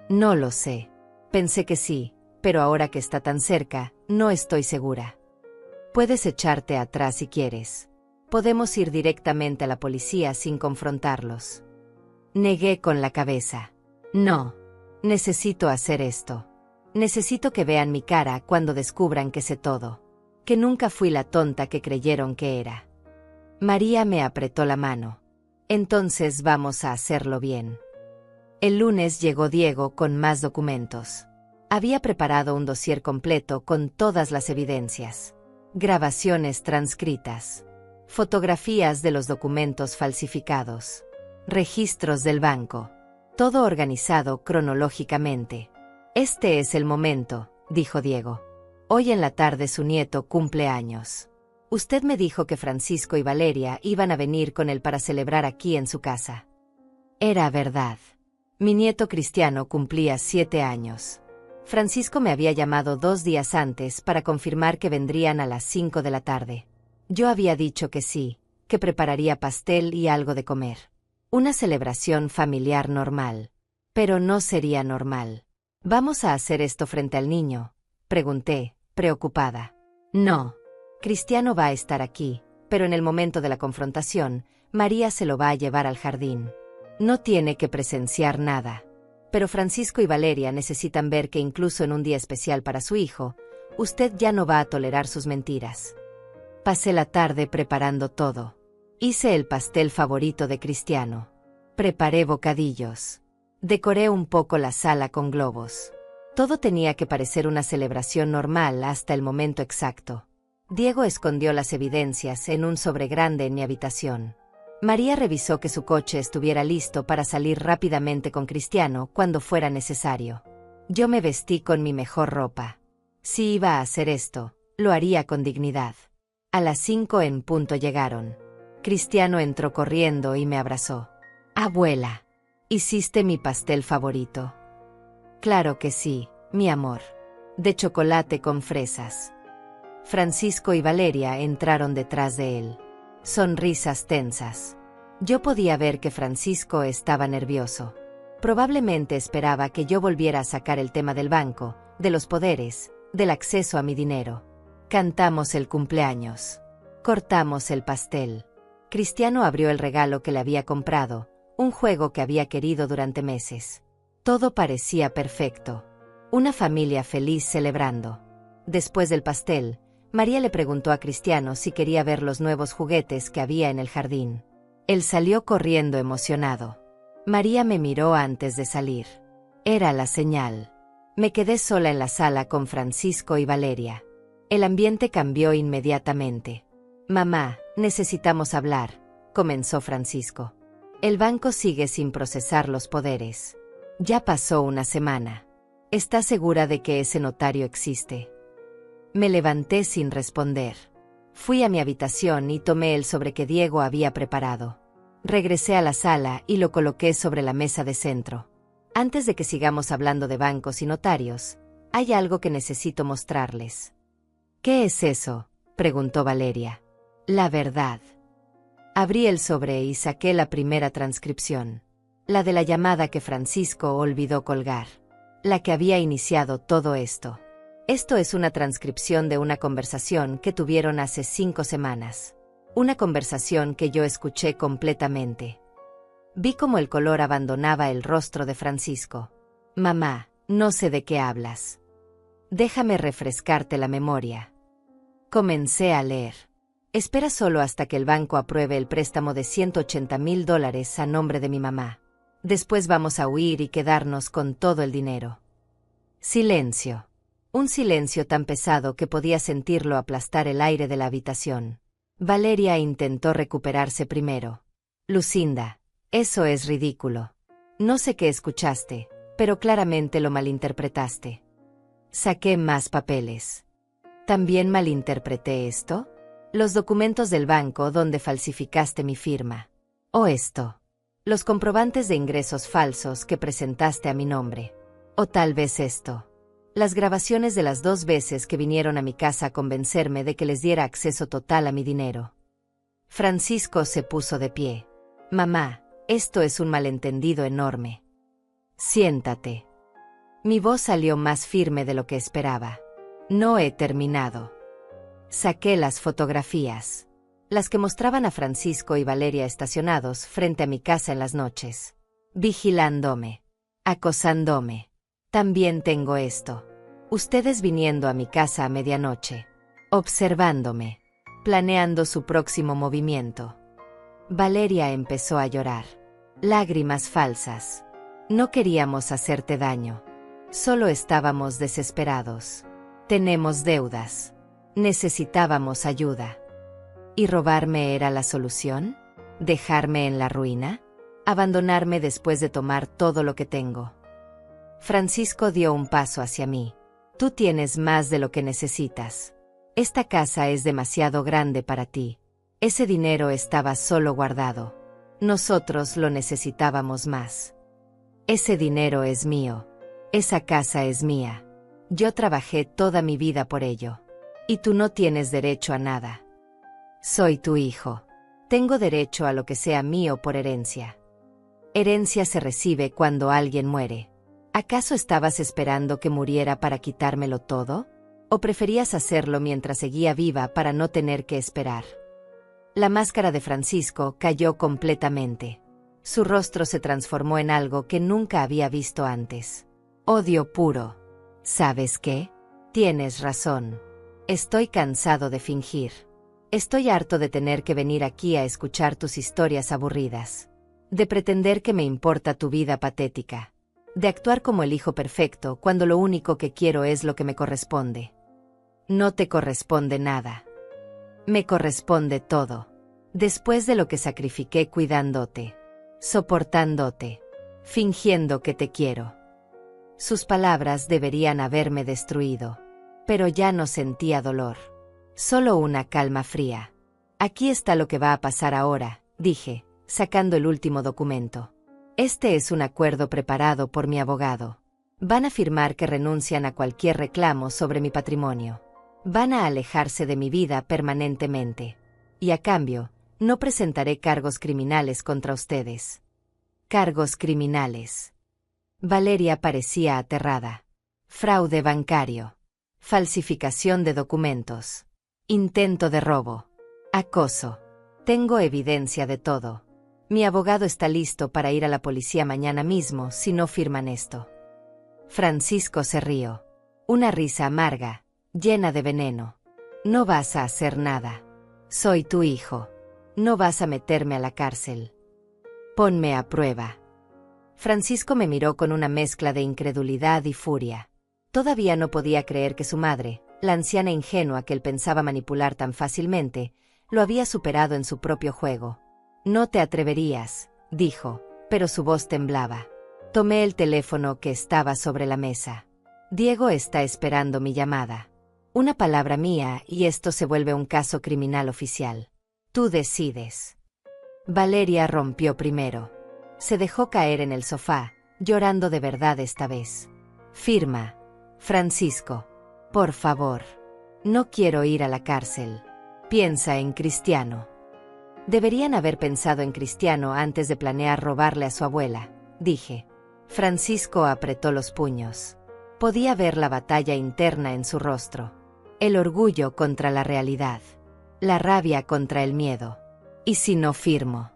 No lo sé. Pensé que sí, pero ahora que está tan cerca, no estoy segura. Puedes echarte atrás si quieres. Podemos ir directamente a la policía sin confrontarlos. Negué con la cabeza. No. Necesito hacer esto. Necesito que vean mi cara cuando descubran que sé todo. Que nunca fui la tonta que creyeron que era. María me apretó la mano. Entonces vamos a hacerlo bien. El lunes llegó Diego con más documentos. Había preparado un dossier completo con todas las evidencias. Grabaciones transcritas. Fotografías de los documentos falsificados. Registros del banco. Todo organizado cronológicamente. Este es el momento, dijo Diego. Hoy en la tarde su nieto cumple años. Usted me dijo que Francisco y Valeria iban a venir con él para celebrar aquí en su casa. Era verdad. Mi nieto Cristiano cumplía 7 años. Francisco me había llamado 2 días antes para confirmar que vendrían a las 5 de la tarde. Yo había dicho que sí, que prepararía pastel y algo de comer. Una celebración familiar normal. Pero no sería normal. ¿Vamos a hacer esto frente al niño?, pregunté, preocupada. No. Cristiano va a estar aquí, pero en el momento de la confrontación, María se lo va a llevar al jardín. No tiene que presenciar nada. Pero Francisco y Valeria necesitan ver que incluso en un día especial para su hijo, usted ya no va a tolerar sus mentiras. Pasé la tarde preparando todo. Hice el pastel favorito de Cristiano. Preparé bocadillos. Decoré un poco la sala con globos. Todo tenía que parecer una celebración normal hasta el momento exacto. Diego escondió las evidencias en un sobre grande en mi habitación. María revisó que su coche estuviera listo para salir rápidamente con Cristiano cuando fuera necesario. Yo me vestí con mi mejor ropa. Si iba a hacer esto, lo haría con dignidad. A las 5 en punto llegaron. Cristiano entró corriendo y me abrazó. Abuela, ¿hiciste mi pastel favorito? Claro que sí, mi amor. De chocolate con fresas. Francisco y Valeria entraron detrás de él. Sonrisas tensas. Yo podía ver que Francisco estaba nervioso. Probablemente esperaba que yo volviera a sacar el tema del banco, de los poderes, del acceso a mi dinero. Cantamos el cumpleaños. Cortamos el pastel. Cristiano abrió el regalo que le había comprado, un juego que había querido durante meses. Todo parecía perfecto. Una familia feliz celebrando. Después del pastel, María le preguntó a Cristiano si quería ver los nuevos juguetes que había en el jardín. Él salió corriendo emocionado. María me miró antes de salir. Era la señal. Me quedé sola en la sala con Francisco y Valeria. El ambiente cambió inmediatamente. Mamá, necesitamos hablar, comenzó Francisco. El banco sigue sin procesar los poderes. Ya pasó una semana. ¿Está segura de que ese notario existe? Me levanté sin responder. Fui a mi habitación y tomé el sobre que Diego había preparado. Regresé a la sala y lo coloqué sobre la mesa de centro. Antes de que sigamos hablando de bancos y notarios, hay algo que necesito mostrarles. ¿Qué es eso?, preguntó Valeria. La verdad. Abrí el sobre y saqué la primera transcripción. La de la llamada que Francisco olvidó colgar. La que había iniciado todo esto. Esto es una transcripción de una conversación que tuvieron hace 5 semanas. Una conversación que yo escuché completamente. Vi cómo el color abandonaba el rostro de Francisco. Mamá, no sé de qué hablas. Déjame refrescarte la memoria. Comencé a leer. Espera solo hasta que el banco apruebe el préstamo de $180,000 a nombre de mi mamá. Después vamos a huir y quedarnos con todo el dinero. Silencio. Un silencio tan pesado que podía sentirlo aplastar el aire de la habitación. Valeria intentó recuperarse primero. Lucinda, eso es ridículo. No sé qué escuchaste, pero claramente lo malinterpretaste. Saqué más papeles. ¿También malinterpreté esto? Los documentos del banco donde falsificaste mi firma. O esto. Los comprobantes de ingresos falsos que presentaste a mi nombre. O tal vez esto. Las grabaciones de las 2 veces que vinieron a mi casa a convencerme de que les diera acceso total a mi dinero. Francisco se puso de pie. Mamá, esto es un malentendido enorme. Siéntate. Mi voz salió más firme de lo que esperaba. No he terminado. Saqué las fotografías. Las que mostraban a Francisco y Valeria estacionados frente a mi casa en las noches. Vigilándome. Acosándome. También tengo esto. Ustedes viniendo a mi casa a medianoche. Observándome. Planeando su próximo movimiento. Valeria empezó a llorar. Lágrimas falsas. No queríamos hacerte daño. Solo estábamos desesperados. Tenemos deudas. Necesitábamos ayuda. ¿Y robarme era la solución? ¿Dejarme en la ruina? ¿Abandonarme después de tomar todo lo que tengo? Francisco dio un paso hacia mí. Tú tienes más de lo que necesitas. Esta casa es demasiado grande para ti. Ese dinero estaba solo guardado. Nosotros lo necesitábamos más. Ese dinero es mío. Esa casa es mía. Yo trabajé toda mi vida por ello. Y tú no tienes derecho a nada. Soy tu hijo. Tengo derecho a lo que sea mío por herencia. Herencia se recibe cuando alguien muere. ¿Acaso estabas esperando que muriera para quitármelo todo? ¿O preferías hacerlo mientras seguía viva para no tener que esperar? La máscara de Francisco cayó completamente. Su rostro se transformó en algo que nunca había visto antes. Odio puro. ¿Sabes qué? Tienes razón. Estoy cansado de fingir. Estoy harto de tener que venir aquí a escuchar tus historias aburridas. De pretender que me importa tu vida patética. De actuar como el hijo perfecto cuando lo único que quiero es lo que me corresponde. No te corresponde nada. Me corresponde todo. Después de lo que sacrifiqué cuidándote, soportándote, fingiendo que te quiero. Sus palabras deberían haberme destruido. Pero ya no sentía dolor. Solo una calma fría. Aquí está lo que va a pasar ahora, dije, sacando el último documento. Este es un acuerdo preparado por mi abogado. Van a firmar que renuncian a cualquier reclamo sobre mi patrimonio. Van a alejarse de mi vida permanentemente. Y a cambio, no presentaré cargos criminales contra ustedes. Cargos criminales. Valeria parecía aterrada. Fraude bancario. Falsificación de documentos. Intento de robo. Acoso. Tengo evidencia de todo. Mi abogado está listo para ir a la policía mañana mismo si no firman esto. Francisco se rió. Una risa amarga, llena de veneno. No vas a hacer nada. Soy tu hijo. No vas a meterme a la cárcel. Ponme a prueba. Francisco me miró con una mezcla de incredulidad y furia. Todavía no podía creer que su madre, la anciana ingenua que él pensaba manipular tan fácilmente, lo había superado en su propio juego. No te atreverías, dijo, pero su voz temblaba. Tomé el teléfono que estaba sobre la mesa. Diego está esperando mi llamada. Una palabra mía y esto se vuelve un caso criminal oficial. Tú decides. Valeria rompió primero. Se dejó caer en el sofá, llorando de verdad esta vez. Firma. Francisco. Por favor. No quiero ir a la cárcel. Piensa en Cristiano. Deberían haber pensado en Cristiano antes de planear robarle a su abuela, dije. Francisco apretó los puños. Podía ver la batalla interna en su rostro. El orgullo contra la realidad. La rabia contra el miedo. ¿Y si no firmo?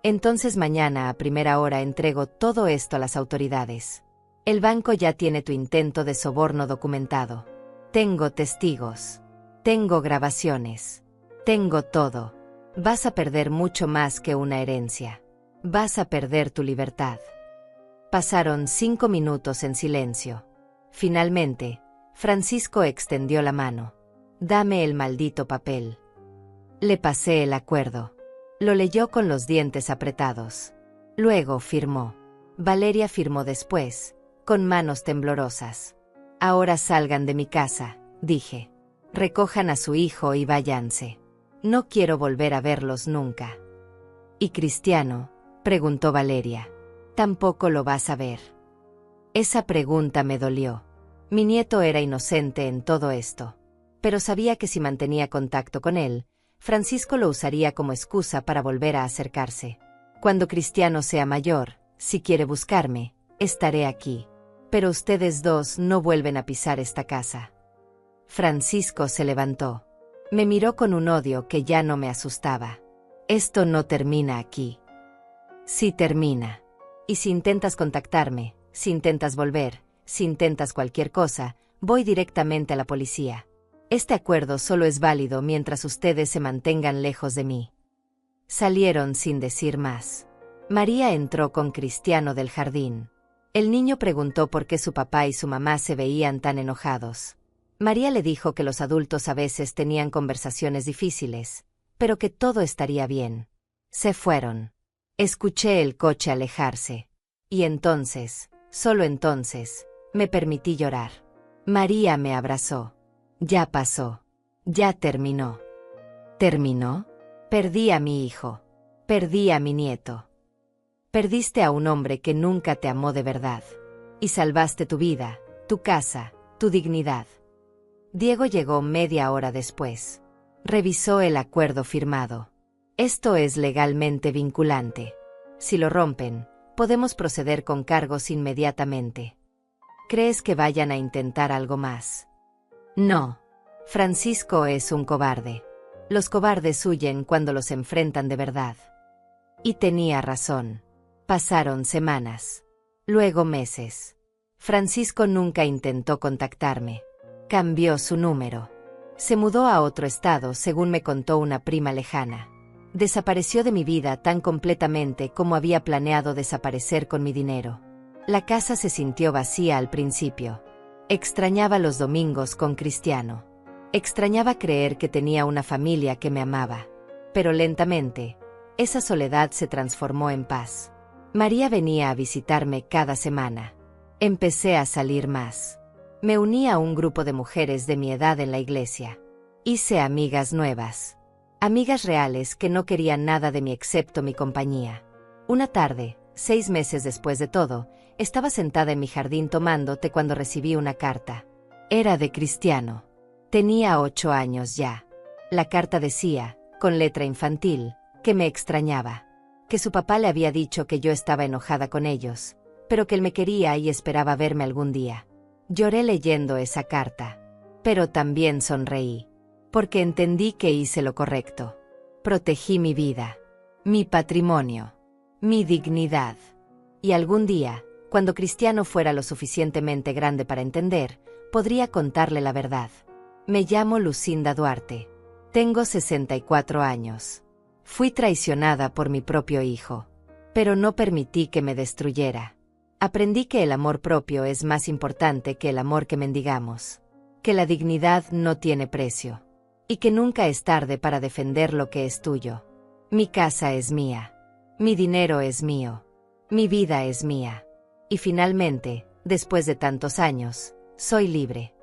Entonces mañana a primera hora entrego todo esto a las autoridades. El banco ya tiene tu intento de soborno documentado. Tengo testigos. Tengo grabaciones. Tengo todo. Vas a perder mucho más que una herencia. Vas a perder tu libertad. Pasaron 5 minutos en silencio. Finalmente, Francisco extendió la mano. Dame el maldito papel. Le pasé el acuerdo. Lo leyó con los dientes apretados. Luego firmó. Valeria firmó después, con manos temblorosas. Ahora salgan de mi casa, dije. Recojan a su hijo y váyanse. No quiero volver a verlos nunca. ¿Y Cristiano?, preguntó Valeria. Tampoco lo vas a ver. Esa pregunta me dolió. Mi nieto era inocente en todo esto. Pero sabía que si mantenía contacto con él, Francisco lo usaría como excusa para volver a acercarse. Cuando Cristiano sea mayor, si quiere buscarme, estaré aquí. Pero ustedes dos no vuelven a pisar esta casa. Francisco se levantó. Me miró con un odio que ya no me asustaba. Esto no termina aquí. Sí termina. Y si intentas contactarme, si intentas volver, si intentas cualquier cosa, voy directamente a la policía. Este acuerdo solo es válido mientras ustedes se mantengan lejos de mí. Salieron sin decir más. María entró con Cristiano del jardín. El niño preguntó por qué su papá y su mamá se veían tan enojados. María le dijo que los adultos a veces tenían conversaciones difíciles, pero que todo estaría bien. Se fueron. Escuché el coche alejarse. Y entonces, solo entonces, me permití llorar. María me abrazó. Ya pasó. Ya terminó. ¿Terminó? Perdí a mi hijo. Perdí a mi nieto. Perdiste a un hombre que nunca te amó de verdad. Y salvaste tu vida, tu casa, tu dignidad. Diego llegó media hora después. Revisó el acuerdo firmado. Esto es legalmente vinculante. Si lo rompen, podemos proceder con cargos inmediatamente. ¿Crees que vayan a intentar algo más? No. Francisco es un cobarde. Los cobardes huyen cuando los enfrentan de verdad. Y tenía razón. Pasaron semanas. Luego meses. Francisco nunca intentó contactarme. Cambió su número. Se mudó a otro estado, según me contó una prima lejana. Desapareció de mi vida tan completamente como había planeado desaparecer con mi dinero. La casa se sintió vacía al principio. Extrañaba los domingos con Cristiano. Extrañaba creer que tenía una familia que me amaba. Pero lentamente, esa soledad se transformó en paz. María venía a visitarme cada semana. Empecé a salir más. Me uní a un grupo de mujeres de mi edad en la iglesia. Hice amigas nuevas. Amigas reales que no querían nada de mí excepto mi compañía. Una tarde, 6 meses después de todo, estaba sentada en mi jardín tomando té cuando recibí una carta. Era de Cristiano. Tenía 8 años ya. La carta decía, con letra infantil, que me extrañaba. Que su papá le había dicho que yo estaba enojada con ellos, pero que él me quería y esperaba verme algún día. Lloré leyendo esa carta. Pero también sonreí. Porque entendí que hice lo correcto. Protegí mi vida. Mi patrimonio. Mi dignidad. Y algún día, cuando Cristiano fuera lo suficientemente grande para entender, podría contarle la verdad. Me llamo Lucinda Duarte. Tengo 64 años. Fui traicionada por mi propio hijo. Pero no permití que me destruyera. Aprendí que el amor propio es más importante que el amor que mendigamos. Que la dignidad no tiene precio. Y que nunca es tarde para defender lo que es tuyo. Mi casa es mía. Mi dinero es mío. Mi vida es mía. Y finalmente, después de tantos años, soy libre.